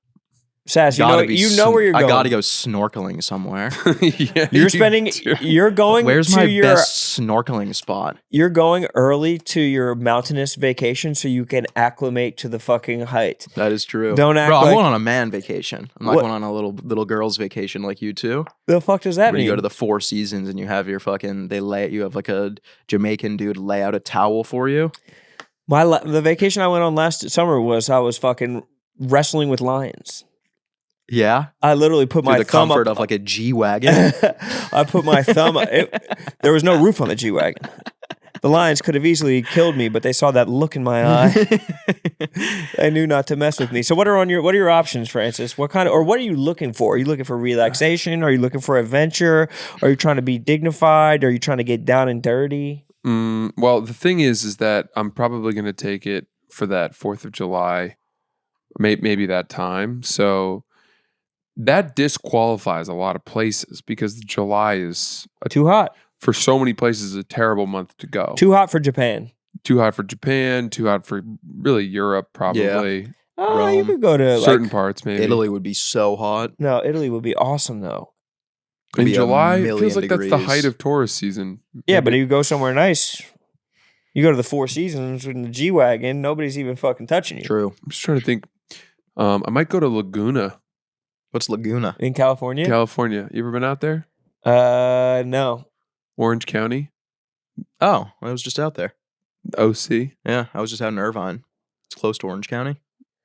Sass, you know where you're going. I gotta go snorkeling somewhere. Yeah, You're you spending. do. You're going. Where's to my your, best snorkeling spot? You're going early to your mountainous vacation so you can acclimate to the fucking height. That is true. Don't act Bro, I'm like- going on a man vacation. I'm not What- going on a little girl's vacation like you two. The fuck does that Where mean? you go to the Four Seasons and you have your fucking you have like a Jamaican dude lay out a towel for you. The vacation I went on last summer was I was fucking wrestling with lions. Yeah. I literally put Through my the thumb comfort up. of like a G-Wagon. I put my thumb. There was no roof on the G-Wagon. The lions could have easily killed me, but they saw that look in my eye. They knew not to mess with me. So what are your options, Francis? What are you looking for? Are you looking for relaxation? Are you looking for adventure? Are you trying to be dignified? Are you trying to get down and dirty? Well, the thing is that I'm probably going to take it for that 4th of July, maybe that time. So that disqualifies a lot of places because July is Too hot. for so many places a terrible month to go. Too hot for Japan. Too hot for Japan, too hot for really Europe, probably. Oh, you Rome. could go to Certain parts, maybe. Italy would be so hot. No, Italy would be awesome though. Could In be a July, it million feels like that's the degrees. height of tourist season. Yeah, but you go somewhere nice. You go to the Four Seasons in the G-Wagon, nobody's even fucking touching you. True. I'm just trying to think. I might go to Laguna, What's Laguna? In California? California. You ever been out there? No. Orange County, Oh, I was just out there. OC. Yeah, I was just out in Irvine. It's close to Orange County.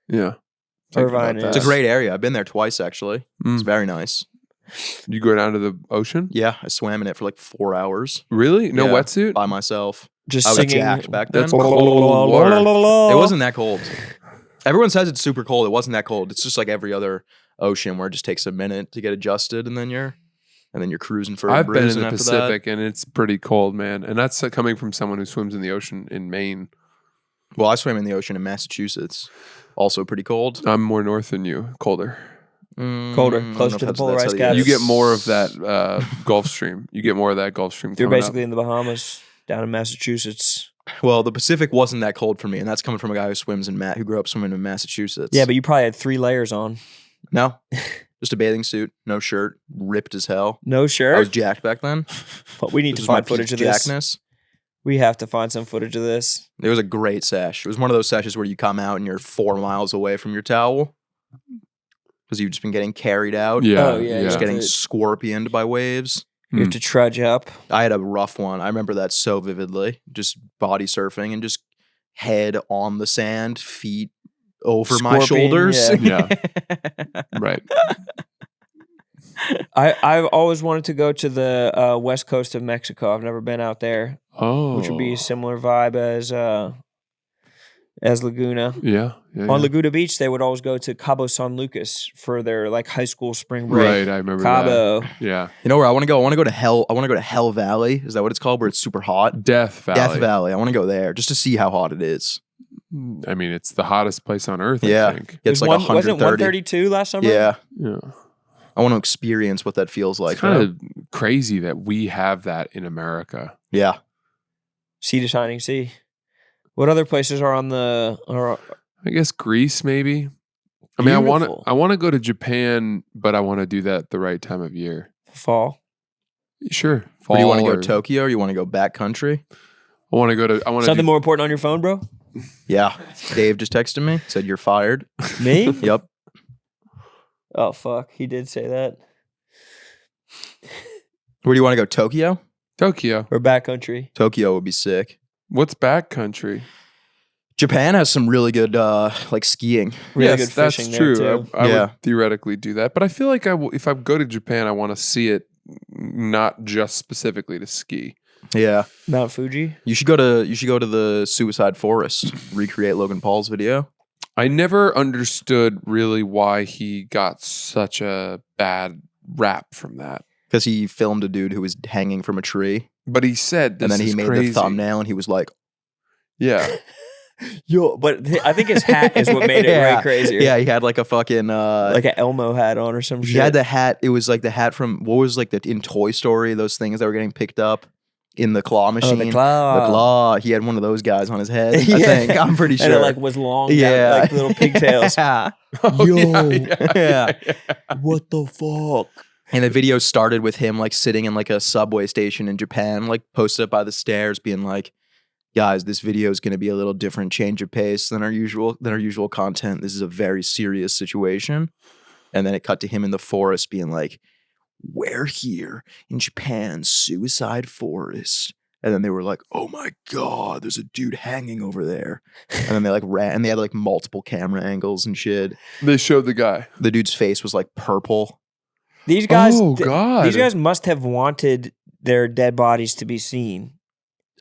Yeah. Thinking about Irvine that. It's a great area. I've been there twice actually. It's Mm. very nice. You go down to the ocean? Yeah, I swam in it for like 4 hours Really? No Yeah. wetsuit? by myself. Just I was singing. jacked back then. That's cold water. It wasn't that cold. Everyone says it's super cold. It wasn't that cold. It's just like every other ocean where it just takes a minute to get adjusted and then you're cruising for a I've been in bruise the after Pacific and it's pretty cold, man. And that's coming from someone who swims in the ocean in Maine. That. Well, I swam in the ocean in Massachusetts. Also pretty cold. I'm more north than you, colder. Colder, I don't closer know to if the that's polarized how caps. You is. get more of that Gulf Stream. You get more of that Gulf Stream You're coming basically in the Bahamas, down in Massachusetts. Well, the Pacific wasn't that cold for me, and that's coming from a guy who grew up swimming in Massachusetts. Yeah, but you probably had 3 layers on. no, just a bathing suit, no shirt, ripped as hell. No I was shirt. jacked back then. But we need This to was my find footage of peak this. jackness. We have to find some footage of this. It was a great sesh. It was one of those sessions where you come out and you're 4 miles away from your towel because you've just been getting carried out. up. Yeah. Oh, yeah, Just yeah. getting It- scorpioned by waves. You have to trudge up. I had a rough one. I remember that so vividly. Just body surfing and just head on the sand, feet over my Scorpion, shoulders. yeah. Right. I've always wanted to go to the west coast of Mexico. I've never been out there, Oh. which would be a similar vibe as Laguna. Yeah. Yeah. On yeah. Laguna Beach, they would always go to Cabo San Lucas for their like high school spring break. Right. I remember that. Cabo. Yeah. You know where I want to go? I want to go to Hell. I want to go to Hell Valley. Is that what it's called? Where it's super hot? Death Valley. Death Valley. I want to go there just to see how hot it is. I mean, it's the hottest place on earth, Yeah. I think. It's like Wasn't it 130. 132 last summer? Yeah. Yeah. I want to experience what that feels like. It's kind of crazy that we have that in America. Yeah. Sea to Shining Sea. What other places are on the? I guess Greece, maybe. I mean, Beautiful. I want to go to Japan, but I want to do that the right time of year. Fall. Sure. Or do you want to go or- to Tokyo or you want to go backcountry? I want to go to. I want to. Something more important on your phone, bro? Yeah. Dave just texted me, said you're fired. Me? Yep. Oh fuck, he did say that. Where do you want to go? Tokyo? Tokyo. Or backcountry. Tokyo would be sick. What's backcountry? Japan has some really good like skiing. Really Yes, good fishing that's there, true. too. I Yeah. would theoretically do that, but I feel like if I go to Japan, I want to see it, not just specifically to ski. Yeah. Mount Fuji. You should go to the Suicide Forest, recreate Logan Paul's video. I never understood really why he got such a bad rap from that. Because he filmed a dude who was hanging from a tree. But he said this And then he is made crazy. the thumbnail and he was like, Yeah. Yo, but I think his hat is what made it Yeah. way crazier. Yeah, he had like a fucking Like an Elmo hat on or some shit. he had the hat. It was like the hat from what was like in Toy Story, those things that were getting picked up in the claw machine. the claw. The claw. He had one of those guys on his head. I Yeah. think. I'm pretty sure. And it like was long, yeah. down, like little pigtails. Yeah. Oh, Yo. Yeah. What the fuck? And the video started with him like sitting in like a subway station in Japan, like posted up by the stairs, being like, "Guys, this video is going to be a little different, change of pace than our usual content. This is a very serious situation." And then it cut to him in the forest, being like, "We're here in Japan's Suicide Forest." And then they were like, "Oh my god, there's a dude hanging over there." And then they like ran, and they had like multiple camera angles and shit. They showed the guy. The dude's face was like purple. These guys, Oh, God. these guys must have wanted their dead bodies to be seen.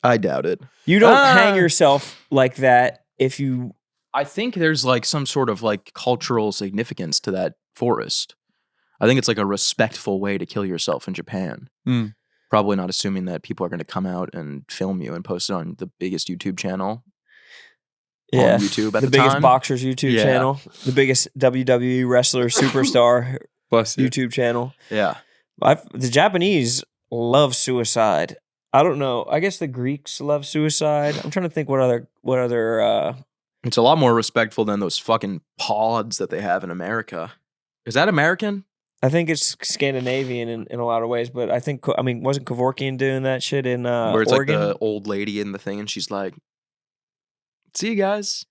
I doubt it. You don't hang yourself like that if you. I think there's like some sort of like cultural significance to that forest. I think it's like a respectful way to kill yourself in Japan. Probably not assuming that people are going to come out and film you and post it on the biggest YouTube channel. Yeah, on YouTube at the biggest time. boxers YouTube channel, the biggest WWE wrestler superstar Bless you. YouTube channel. Yeah. The Japanese love suicide. I don't know. I guess the Greeks love suicide. I'm trying to think what other. It's a lot more respectful than those fucking pods that they have in America. Is that American? I think it's Scandinavian in a lot of ways, but wasn't Kevorkian doing that shit in Where it's Oregon? like the old lady in the thing and she's like, see you guys.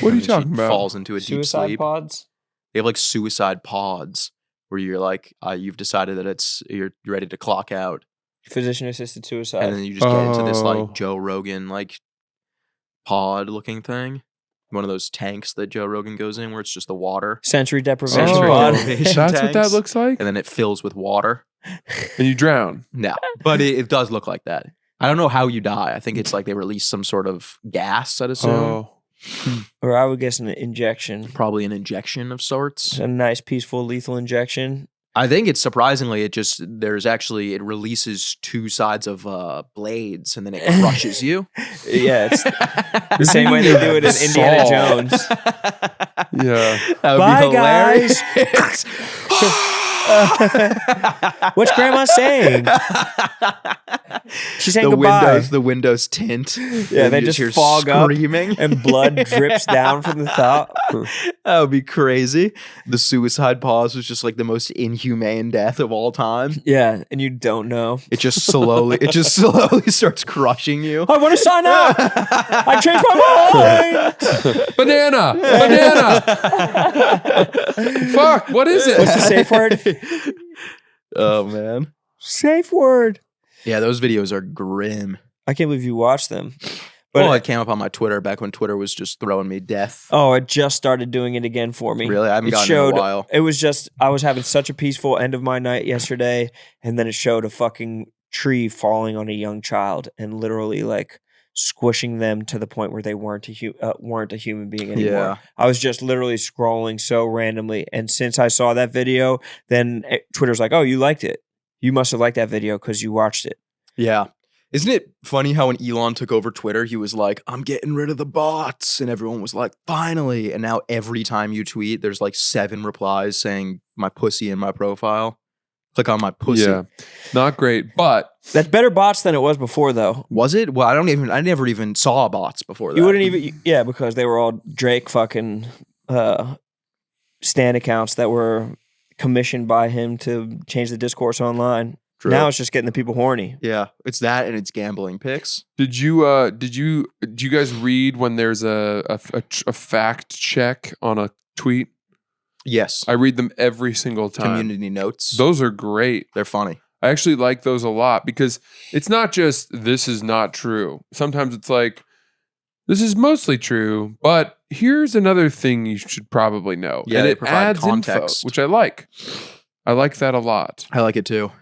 What are you And talking she about? falls into a deep Suicide sleep. pods? They have like suicide pods where you're like, you've decided that you're ready to clock out. Physician-assisted suicide. And then you just get into this Oh. like Joe Rogan like pod looking thing. One of those tanks that Joe Rogan goes in where it's just the water. Sensory deprivation Sensory pod. deprivation. That's what that tanks. looks like? And then it fills with water. And you drown. No, but it does look like that. I don't know how you die. I think it's like they release some sort of gas, I'd assume. Oh. Or I would guess an injection. Probably an injection of sorts. A nice, peaceful, lethal injection. I think it's surprisingly, it releases two sides of blades and then it crushes you. Yeah, it's the same way they do it in Indiana Saw. Jones. Yeah. That would Bye, be hilarious. What's Grandma saying? She's saying goodbye. The windows tint. Yeah, And they you just hear fog up screaming. and blood drips down from the top. That would be crazy. The suicide pause was just like the most inhumane death of all time. Yeah, and you don't know. It just slowly starts crushing you. I want to sign up. I changed my mind. Banana! Banana! Fuck, what is it? What's the safe word? Oh man. Safe word. Yeah, those videos are grim. I can't believe you watched them. But Well, it came up on my Twitter back when Twitter was just throwing me death. oh, it just started doing it again for me. Really? I haven't It gotten showed, it in a while. It was just, I was having such a peaceful end of my night yesterday, and then it showed a fucking tree falling on a young child and literally like squishing them to the point where they weren't a human being anymore. Yeah. I was just literally scrolling so randomly, and since I saw that video, then Twitter's like, "Oh, you liked it. You must have liked that video because you watched it." Yeah. Isn't it funny how when Elon took over Twitter, he was like, I'm getting rid of the bots. And everyone was like, finally. And now every time you tweet, there's like 7 replies saying my pussy in my profile. Click on my pussy. Yeah. Not great, but That's better bots than it was before, though. Was it? Well, I never even saw bots before that. You wouldn't even, yeah, because they were all Drake fucking stan accounts that were commissioned by him to change the discourse online. True. Now it's just getting the people horny. Yeah. It's that and it's gambling pics. did you guys read when there's a fact check on a tweet? Yes. I read them every single time. Community notes. Those are great. They're funny. I actually like those a lot because it's not just this is not true. Sometimes it's like this is mostly true, but here's another thing you should probably know. Yeah, and they it provide adds context. info, which I like. I like that a lot. I like it too.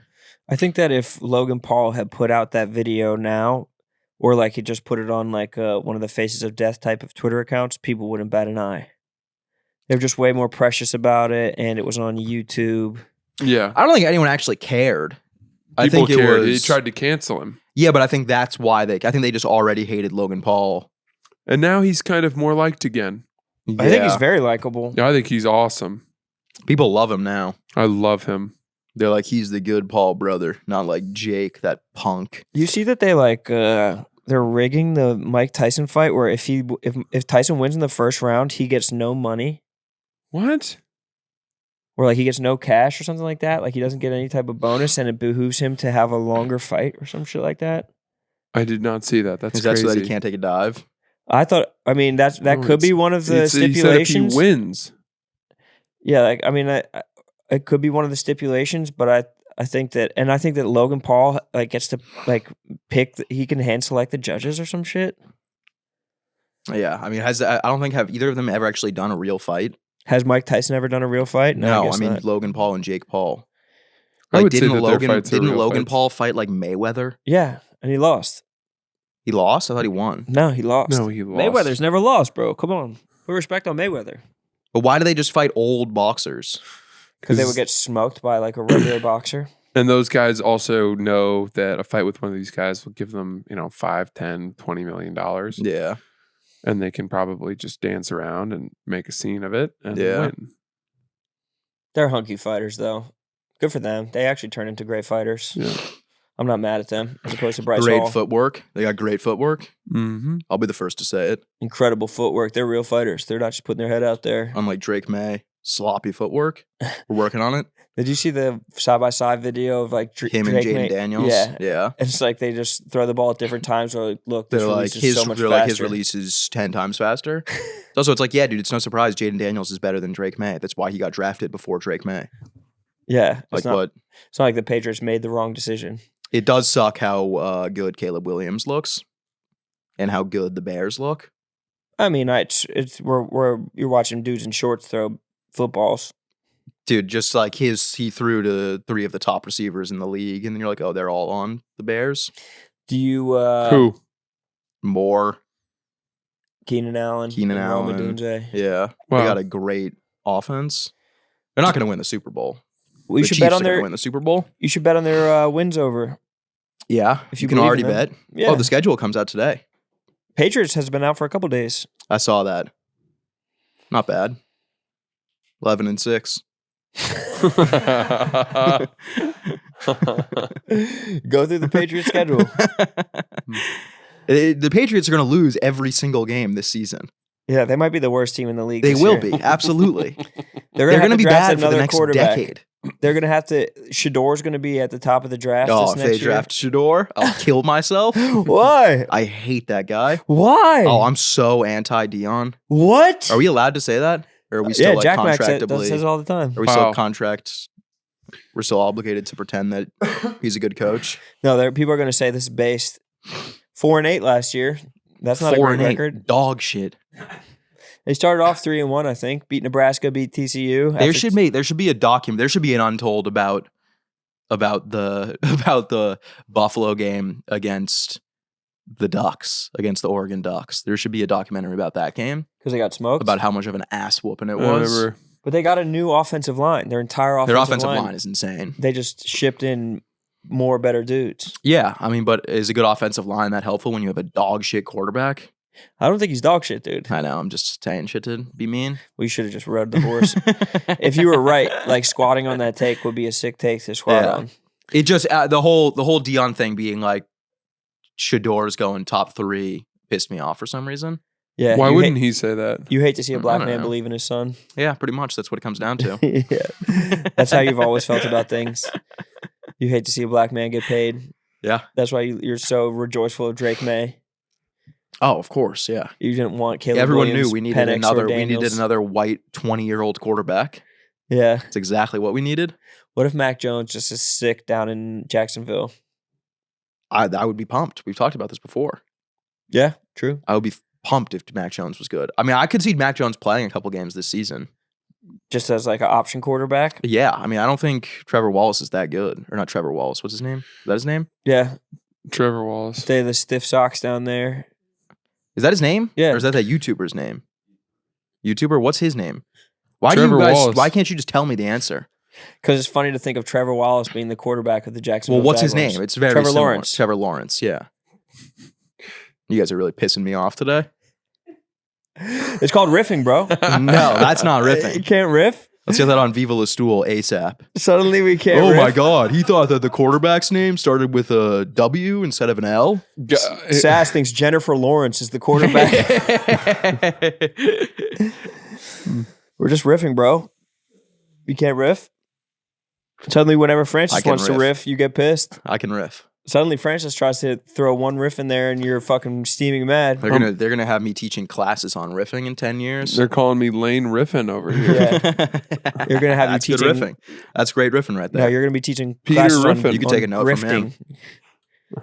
I think that if Logan Paul had put out that video now, or like he just put it on like one of the Faces of Death type of Twitter accounts, people wouldn't bat an eye. They're just way more precious about it, and it was on YouTube. Yeah. I don't think anyone actually cared. I People think it cared. was. He tried to cancel him. Yeah, but I think that's why I think they just already hated Logan Paul. And now he's kind of more liked again. I think he's very likable. Yeah, I think he's awesome. People love him now. I love him. They're like, he's the good Paul brother, not like Jake, that punk. You see that they like they're rigging the Mike Tyson fight where if Tyson wins in the first round, he gets no money, What? or like he gets no cash or something like that. Like he doesn't get any type of bonus, and it behooves him to have a longer fight or some shit like that. I did not see that. That's Is that crazy. so that he can't take a dive? I thought. I mean, that No, could be it's- one of the He said if stipulations. he wins. Yeah, like I mean, it could be one of the stipulations, but I think that Logan Paul like gets to like pick. He can hand select the judges or some shit. Yeah, I mean, I don't think have either of them ever actually done a real fight. Has Mike Tyson ever done a real fight? No, guess I mean not. Logan Paul and Jake Paul. I Like, would say that their fights are didn't real Logan fights. Paul fight like Mayweather? Yeah, and he lost. He lost? I thought he won. No, he lost. No, he lost. Mayweather's never lost, bro. Come on. Put respect on Mayweather. But why do they just fight old boxers? Because they would get smoked by like a regular boxer. And those guys also know that a fight with one of these guys will give them, you know, $5, $10, $20 million. Yeah. And they can probably just dance around and make a scene of it and win. They're hunky fighters, though. Good for them. They actually turn into great fighters. Yeah. I'm not mad at them, as opposed to Bryce Great Hall. footwork. They got great footwork. Mm-hmm. I'll be the first to say it. Incredible footwork. They're real fighters. They're not just putting their head out there. Unlike Drake May, sloppy footwork. We're working on it. Did you see the side-by-side video of like Him and Drake Jaden May- Daniels. Yeah. Yeah. It's like they just throw the ball at different times. Or like, look, this They're like release is his so much they're faster. like his release is 10 times faster. Also, it's like, yeah, dude, it's no surprise Jaden Daniels is better than Drake May. That's why he got drafted before Drake May. Yeah. Like what? It's not like the Patriots made the wrong decision. It does suck how good Caleb Williams looks and how good the Bears look. I mean, you're watching dudes in shorts throw footballs. Dude, just like he threw to 3 of the top receivers in the league, and then you're like, oh, they're all on the Bears. Do you Who? Moore. Keenan Allen? Keenan and Allen. Rome Odunze? Yeah. Wow. They got a great offense. They're not going to win the Super Bowl. Well, you The should Chiefs bet are on gonna their. win the Super Bowl. You should bet on their wins over. Yeah. If you you can believe already in them. bet. Yeah. Oh, the schedule comes out today. Patriots has been out for a couple days. I saw that. Not bad. 11-6. Go through the Patriots schedule. The Patriots are going to lose every single game this season. Yeah, they might be the worst team in the league. They this will year. be. Absolutely. They're They're going to be draft bad for the another next quarterback. decade. They're going to have to. Shador's going to be at the top of the draft. Oh, this if next they year. draft Shador, I'll kill myself. Why? I hate that guy. Why? Oh, I'm so anti-Dion. What? Are we allowed to say that? Or are we still Yeah, like Jack Mack contractably? says it all the time. Are we still Wow. contract? We're still obligated to pretend that he's a good coach. No, people are going to say this is based 4-8 last year. That's not a great 4-8, record. dog shit. They started off 3-1, I think. Beat Nebraska, beat TCU. There should be a document. There should be an untold about the Buffalo game against the Ducks, against the Oregon Ducks. There should be a documentary about that game, because they got smoked. about how much of an ass whooping it I was. remember. But they got a new offensive line. Their entire Their offensive offensive line is insane. They just shipped in more better dudes. Yeah, I mean, but is a good offensive line that helpful when you have a dog shit quarterback? I don't think he's dog shit, dude. I know, I'm just saying shit to be mean. We should have just rode the horse. If you were right, like squatting on that take would be a sick take to squat Yeah. on. It just the whole Dion thing being like Shador's going top 3 pissed me off for some reason. Yeah. Why you wouldn't hate, he say that? You hate to see a I black don't man know. believe in his son. Yeah, pretty much. That's what it comes down to. Yeah. That's how you've always felt about things. You hate to see a black man get paid. Yeah. That's why you're so rejoiceful of Drake May. Oh, of course, yeah. You didn't want Caleb Everyone Williams, knew we needed Penix, or we needed Daniels. another white 20-year-old quarterback. Yeah. That's exactly what we needed. What if Mac Jones just is sick down in Jacksonville? I would be pumped. We've talked about this before. Yeah, true. I would be pumped if Mac Jones was good. I mean, I could see Mac Jones playing a couple games this season. Just as like an option quarterback. Yeah, I mean, I don't think Trevor Wallace is that good. Or not Trevor Wallace. What's his name? Is that his name? Yeah. Trevor Wallace. Stay the stiff socks down there. Is that his name? Yeah. Or is that YouTuber's name? YouTuber? What's his name? Why Trevor do you guys? Wallace. Why can't you just tell me the answer? Because it's funny to think of Trevor Wallace being the quarterback of the Jacksonville Well, what's his Jaguars. name? It's very Trevor similar. Lawrence. Trevor Lawrence. Yeah. You guys are really pissing me off today. It's called riffing, bro. No, that's not You riffing. can't riff? Let's get that on Viva La Stool ASAP. Suddenly we can't Oh riff? my God. He thought that the quarterback's name started with a W instead of an L. Sass thinks Jennifer Lawrence is the quarterback. We're just riffing, bro. You can't riff? Suddenly whenever I Francis can wants to riff. riff, you get pissed. I can riff. Suddenly Francis tries to throw one riff in there and you're fucking steaming mad. They're gonna have me teaching classes on riffing in 10 years. They're calling me Lane Riffin over here. Yeah. You're gonna have That's you good teaching. riffing. That's great riffing right No, there. you're gonna be teaching Peter classes on, Riffin. You can on take a note from grifting. him.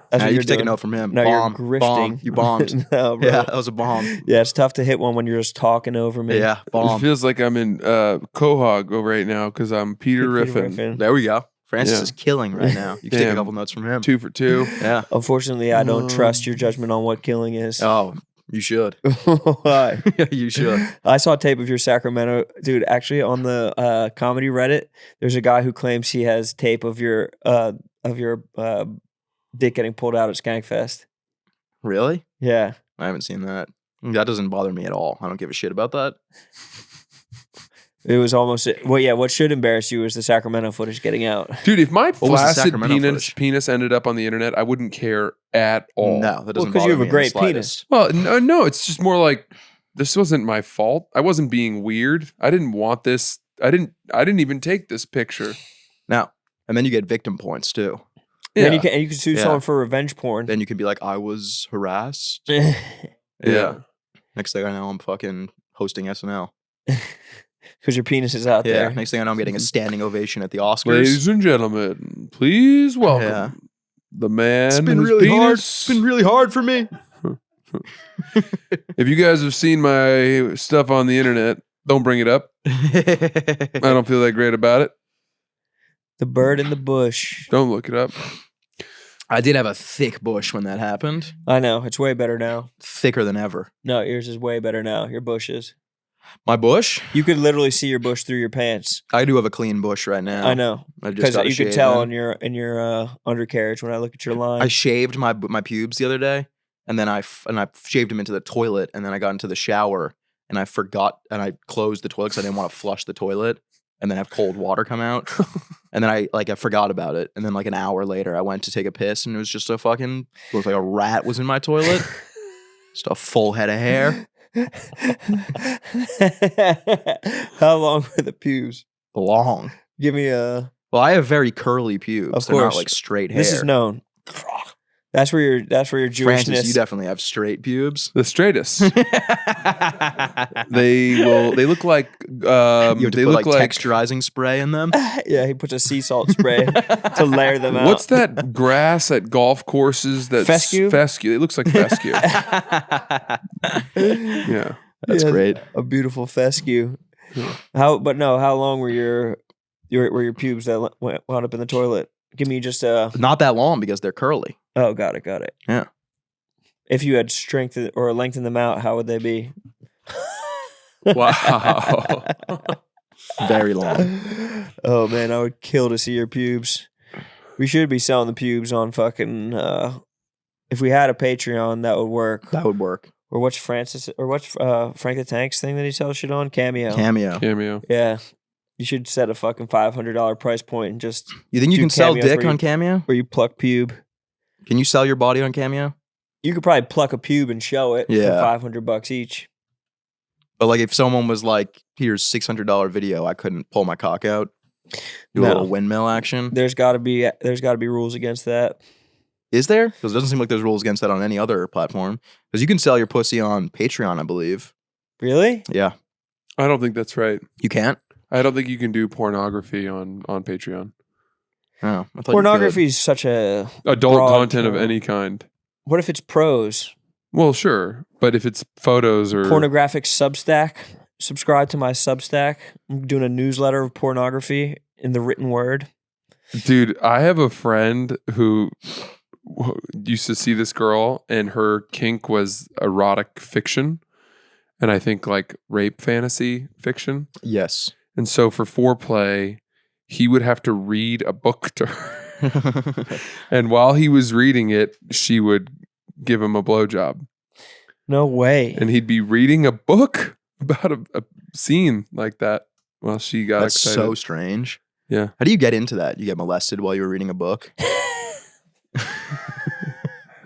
That's Nah, what you you're can take a doing. note from him. No, Bomb, you're grifting. bomb. You bombed. No, bro. Yeah, that was a bomb. Yeah, it's tough to hit one when you're just talking over me. Yeah, It bomb. feels like I'm in Quahog right now because I'm Peter Peter Riffin. Riffin. There we go. Francis Yeah. is killing right now. You can take a Damn. couple notes from him. 2 for 2. Yeah. Unfortunately, I don't trust your judgment on what killing is. Oh, you should. Why? You should. I saw tape of your Sacramento, dude. Actually, on the comedy Reddit, there's a guy who claims he has tape of your dick getting pulled out at Skankfest. Really? Yeah, I haven't seen that. That doesn't bother me at all. I don't give a shit about that. it was almost. Well, yeah. What should embarrass you is the Sacramento footage getting out. Dude, if my was the flaccid Sacramento penis ended up on the internet, I wouldn't care at all. No, that doesn't 'cause bother you have a me in the great slightest. penis. Well, no, it's just more like this wasn't my fault. I wasn't being weird. I didn't want this. I didn't even take this picture. Now, and then you get victim points too. Yeah. Then you can sue Yeah. someone for revenge porn. Then you can be like, I was harassed. Yeah. Next thing I know, I'm fucking hosting SNL. Because your penis is out Yeah. there. Next thing I know, I'm getting a standing ovation at the Oscars. Ladies and gentlemen, please welcome Yeah. the man. It's been whose really hard. penis- It's been really hard for me. If you guys have seen my stuff on the internet, don't bring it up. I don't feel that great about it. The bird in the bush. Don't look it up. I did have a thick bush when that happened. I know. It's way better now. Thicker than ever. No, yours is way better now. Your bush is. My bush? You could literally see your bush through your pants. I do have a clean bush right now. I know. I just Because got you could tell in your undercarriage when I look at your line. I shaved my pubes the other day, and then I shaved them into the toilet, and then I got into the shower, and I forgot, and I closed the toilet because I didn't want to flush the toilet, and then have cold water come out, and then I forgot about it, and then like an hour later, I went to take a piss, and it was just it looked like a rat was in my toilet, just a full head of hair, How long were the pubes? long. Give me a. Well, I have very curly pubes. Of They're not course. like straight hair. This is known. That's where your Jewishness. Francis, you definitely have straight pubes. The straightest. You They look like have to they put look like texturizing spray in them. Yeah, he puts a sea salt spray to layer them out. What's that grass at golf courses? That's Fescue? Fescue. It looks like fescue. Yeah. That's Yeah, great. A beautiful fescue. How long were your pubes that wound up in the toilet? Give me just a. Not that long because they're curly. Oh, got it. Yeah. If you had strengthened or lengthened them out, how would they be? Wow. Very long. Oh man, I would kill to see your pubes. We should be selling the pubes on fucking. If we had a Patreon, that would work. That would work. Or what's Frank the Tank's thing that he sells shit on? Cameo. Cameo. Yeah. You should set a fucking $500 price point and just You think you Do can sell cameos dick where you- on Cameo? where you pluck pube. Can you sell your body on Cameo? You could probably pluck a pube and show it Yeah. for $500 each. But like if someone was like, here's $600 video, I couldn't pull my cock out. Do a No. little windmill action. There's got to be rules against that. Is there? Because it doesn't seem like there's rules against that on any other platform. Because you can sell your pussy on Patreon, I believe. Really? Yeah. I don't think that's right. You can't? I don't think you can do pornography on Patreon. Oh, I thought you could. Pornography is such a. Adult Broad content of term. any kind. What if it's prose? Well, sure, but if it's photos or Pornographic Substack. Subscribe to my Substack. I'm doing a newsletter of pornography in the written word. dude, I have a friend who used to see this girl, and her kink was erotic fiction, and I think like rape fantasy fiction. Yes. And so for foreplay, he would have to read a book to her. And while he was reading it, she would give him a blowjob. No way. And he'd be reading a book about a scene like that while she got That's excited. so strange. Yeah. How do you get into that? You get molested while you were reading a book?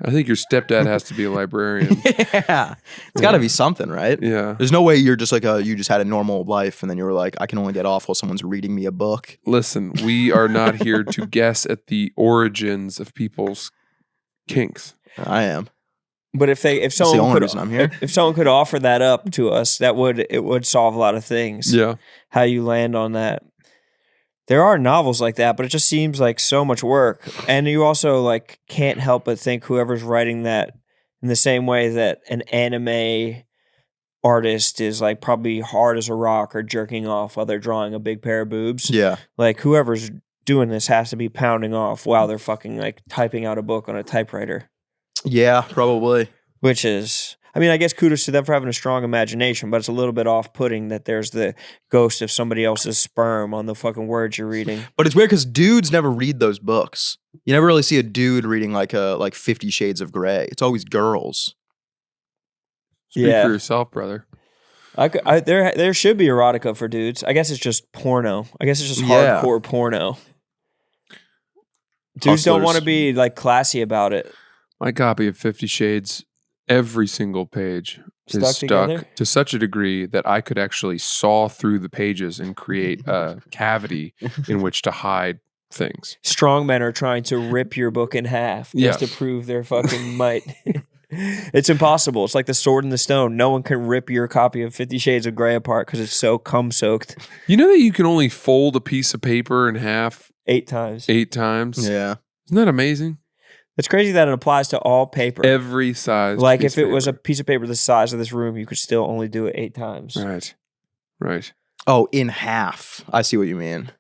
I think your stepdad has to be a librarian. Yeah. It's got to be something, right? Yeah. There's no way you're just like you just had a normal life and then you were like, I can only get off while someone's reading me a book. Listen, we are not here to guess at the origins of people's kinks. I am. But if the someone only could, reason I'm here. if someone could offer that up to us, it would solve a lot of things. Yeah. How you land on that. There are novels like that, but it just seems like so much work. And you also like can't help but think whoever's writing that in the same way that an anime artist is like probably hard as a rock or jerking off while they're drawing a big pair of boobs. Yeah. Like whoever's doing this has to be pounding off while they're fucking like typing out a book on a typewriter. Yeah, probably. Which is, I mean, I guess kudos to them for having a strong imagination, but it's a little bit off-putting that there's the ghost of somebody else's sperm on the fucking words you're reading. But it's weird because dudes never read those books. You never really see a dude reading like 50 Shades of Grey. It's always girls. Speak for yourself, brother. There should be erotica for dudes. I guess it's just porno. I guess it's just hardcore porno. Dudes don't want to be like classy about it. My copy of 50 Shades, every single page is together? to such a degree that I could actually saw through the pages and create a cavity in which to hide things. Strong men are trying to rip your book in half just to prove their fucking might. It's impossible. It's like the Sword in the Stone. No one can rip your copy of 50 Shades of Grey apart because it's so cum-soaked. You know that you can only fold a piece of paper in half 8 times. 8 times? Yeah. Isn't that amazing? It's crazy that it applies to all paper. Every size. Like if it was a piece of paper the size of this room, you could still only do it 8 times. Right. Oh, in half. I see what you mean.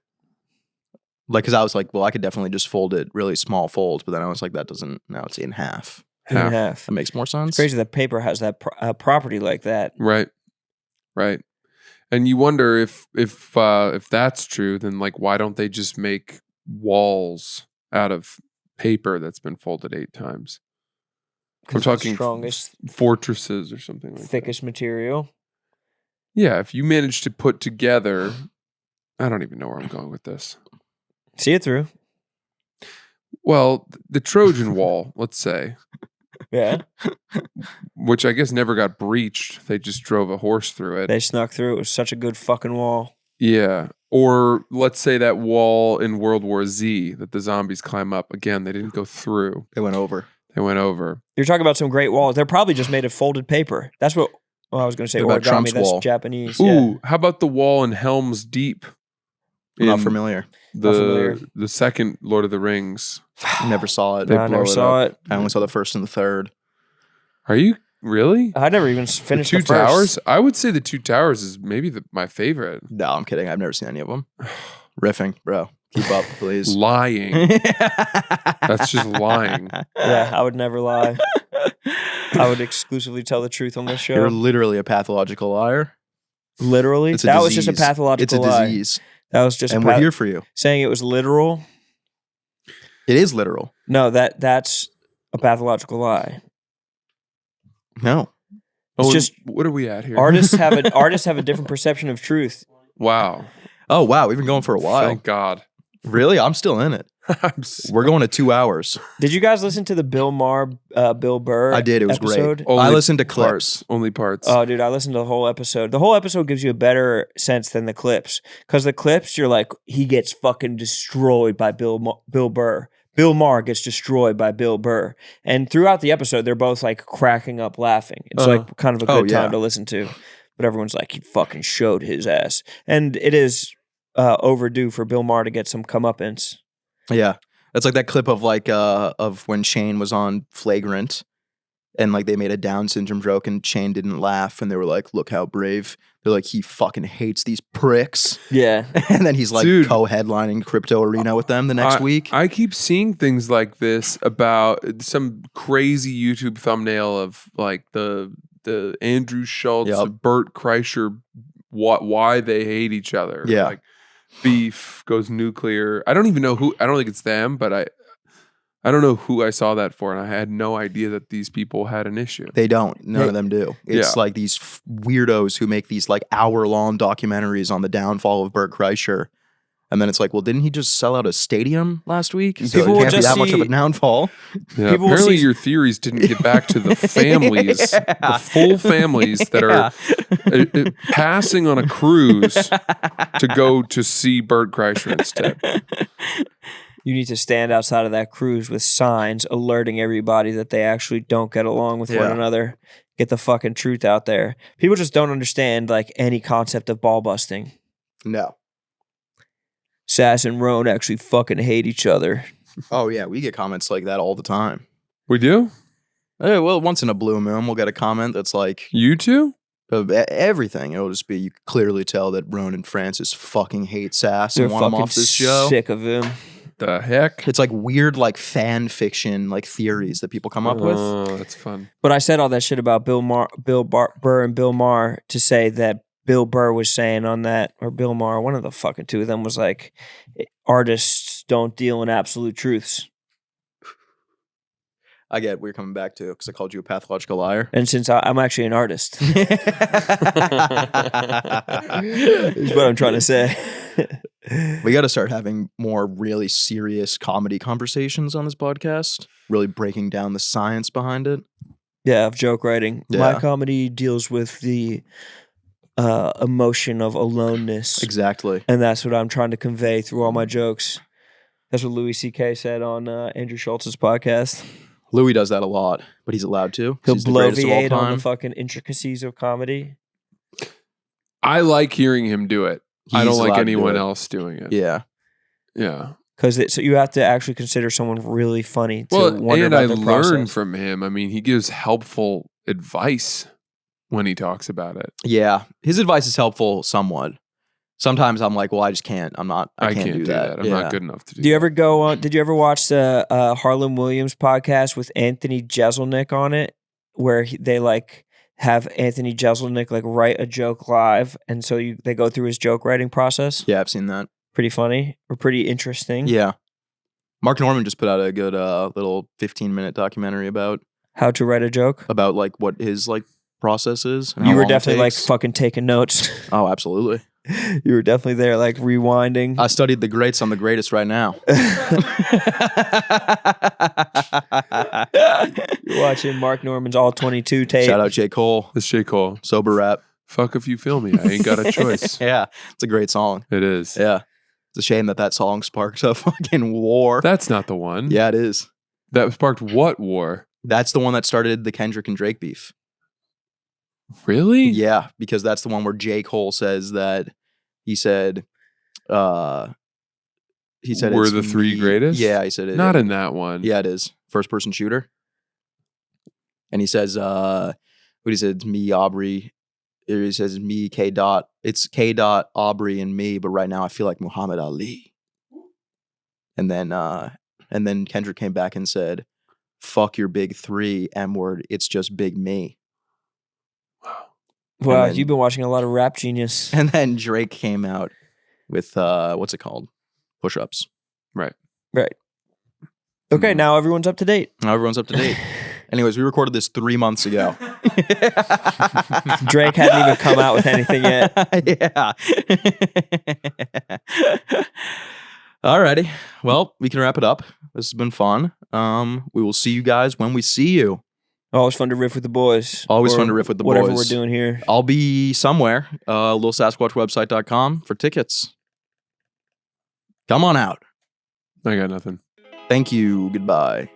Like, because I was like, well, I could definitely just fold it really small folds, but then I was like, that doesn't, now it's in half. In half. That makes more sense. It's crazy that paper has that property like that. Right. And you wonder if that's true, then like why don't they just make walls out of paper that's been folded 8 times? We're talking strongest, fortresses or something like thickest material. Yeah, if you manage to put together, I don't even know where I'm going with this. See it through. Well, the Trojan Wall, let's say. Yeah. Which I guess never got breached. They just drove a horse through it. They snuck through. It was such a good fucking wall. Yeah. Or let's say that wall in World War Z that the zombies climb up. Again, they didn't go through. They went over. You're talking about some great walls. They're probably just made of folded paper. That's what I was going to say. What about origami. Trump's That's wall? Japanese. Ooh, how about the wall in Helm's Deep? I'm not familiar. The second Lord of the Rings. Never saw it. No, I never saw it. I only saw the first and the third. Are you really? I never even finished the the Two first. Towers? I would say the Two Towers is maybe my favorite. No, I'm kidding. I've never seen any of them. Riffing, bro. Keep up, please. Lying. That's just lying. Yeah, I would never lie. I would exclusively tell the truth on this show. You're literally a pathological liar. Literally? It's a That disease. was just a pathological It's a lie. disease. That was just And we're here for you. saying it was literal. It is literal. No, that's a pathological lie. No. It's just what are we at here? artists have a different perception of truth. Wow. Oh, wow. We've been going for a while. Thank God. Really? I'm still in it. We're going to 2 hours. Did you guys listen to the Bill Maher, Bill Burr I did. It was episode? great. I listened to clips. Only parts. Oh, dude, I listened to the whole episode. The whole episode gives you a better sense than the clips. Because the clips, you're like, he gets fucking destroyed by Bill Burr. Bill Maher gets destroyed by Bill Burr. And throughout the episode, they're both like cracking up laughing. It's like kind of a good time to listen to. But everyone's like, he fucking showed his ass. And it is overdue for Bill Maher to get some comeuppance. Yeah. That's like that clip of like of when Shane was on Flagrant and like they made a Down syndrome joke and Shane didn't laugh and they were like, look how brave. They're like, he fucking hates these pricks. Yeah. And then he's like Dude, co-headlining Crypto Arena with them the next week. I keep seeing things like this about some crazy YouTube thumbnail of like the Andrew Schultz, Bert Kreischer, why they hate each other. Yeah. Like beef goes nuclear. I don't even know who. I don't think it's them, but I don't know who I saw that for, and I had no idea that these people had an issue. They don't. None of them do. It's Yeah. like these weirdos who make these like hour-long documentaries on the downfall of Bert Kreischer. And then it's like, well, didn't he just sell out a stadium last week? So People it will can't be just that much of a see- downfall. Yeah, People will apparently see- your theories didn't get back to the families, the full families that are passing on a cruise to go to see Bert Kreischer instead. You need to stand outside of that cruise with signs alerting everybody that they actually don't get along with one another. Get the fucking truth out there. People just don't understand like any concept of ball busting. No. Sass and Roan actually fucking hate each other. Oh, yeah. We get comments like that all the time. We do? Well, once in a blue moon, we'll get a comment that's like, You two? of everything. It'll just be, you can clearly tell that Ronan Francis fucking hates Sass They're and want him fucking off this show. sick of him. The heck? It's like weird, like fan fiction, like theories that people come up with. Oh, that's fun. But I said all that shit about Burr and Bill Maher to say that Bill Burr was saying on that, or Bill Maher, one of the fucking two of them was like, artists don't deal in absolute truths. I get what you're coming back to because I called you a pathological liar. And since I'm actually an artist, is what I'm trying to say. We got to start having more really serious comedy conversations on this podcast, really breaking down the science behind it. Yeah, of joke writing. Yeah. My comedy deals with the emotion of aloneness. Exactly. And that's what I'm trying to convey through all my jokes. That's what Louis C.K. said on Andrew Schultz's podcast. Louis does that a lot, but he's allowed to. He'll He's the greatest of all bloviate on time. the fucking intricacies of comedy. I like hearing him do it. I He's don't like allowed to do anyone it. else doing it. Yeah. Yeah. Because so you have to actually consider someone really funny to Well, wonder and about I their learn process. from him. I mean, he gives helpful advice when he talks about it. Yeah. His advice is helpful somewhat. Sometimes I'm like, well, I just can't. I can't do that. I'm not good enough to do Do you that. ever go on? Did you ever watch the Harlan Williams podcast with Anthony Jeselnik on it, where they like have Anthony Jeselnik like write a joke live, and so they go through his joke writing process? Yeah, I've seen that. Pretty funny or pretty interesting. Yeah. Mark Norman just put out a good little 15-minute documentary about How to write a joke. like what his like process is. And You how were long it definitely like takes. fucking taking notes. Oh, absolutely. You were definitely there, like rewinding. I studied the greats on the greatest right now. You're watching Mark Norman's All 22 tape. Shout out J. Cole. This J. Cole. Sober rap. Fuck if you feel me. I ain't got a choice. Yeah, it's a great song. It is. Yeah. It's a shame that song sparked a fucking war. That's not the one. Yeah, it is. That sparked what war? That's the one that started the Kendrick and Drake beef. Really? Yeah, because that's the one where J. Cole says that he said We're it's the three me- greatest? Yeah, he said it. Not in that one. Yeah, it is. First person shooter. And he says, what he said, it's me, Aubrey. Or he says me, K. Dot. It's K. Dot, Aubrey, and me, but right now I feel like Muhammad Ali. And then Kendrick came back and said, fuck your big three, M-word, it's just big me. Wow, And then- you've been watching a lot of Rap Genius. And then Drake came out with, what's it called? Push-ups. Right. Okay, now everyone's up to date. Now everyone's up to date. Anyways, we recorded this 3 months ago. Drake hadn't even come out with anything yet. Yeah. Alrighty. Well, we can wrap it up. This has been fun. We will see you guys when we see you. Always fun to riff with the boys. Always Or fun to riff with the whatever boys. we're doing here. I'll be somewhere. LilSasquatchWebsite.com for tickets. Come on out. I got nothing. Thank you. Goodbye.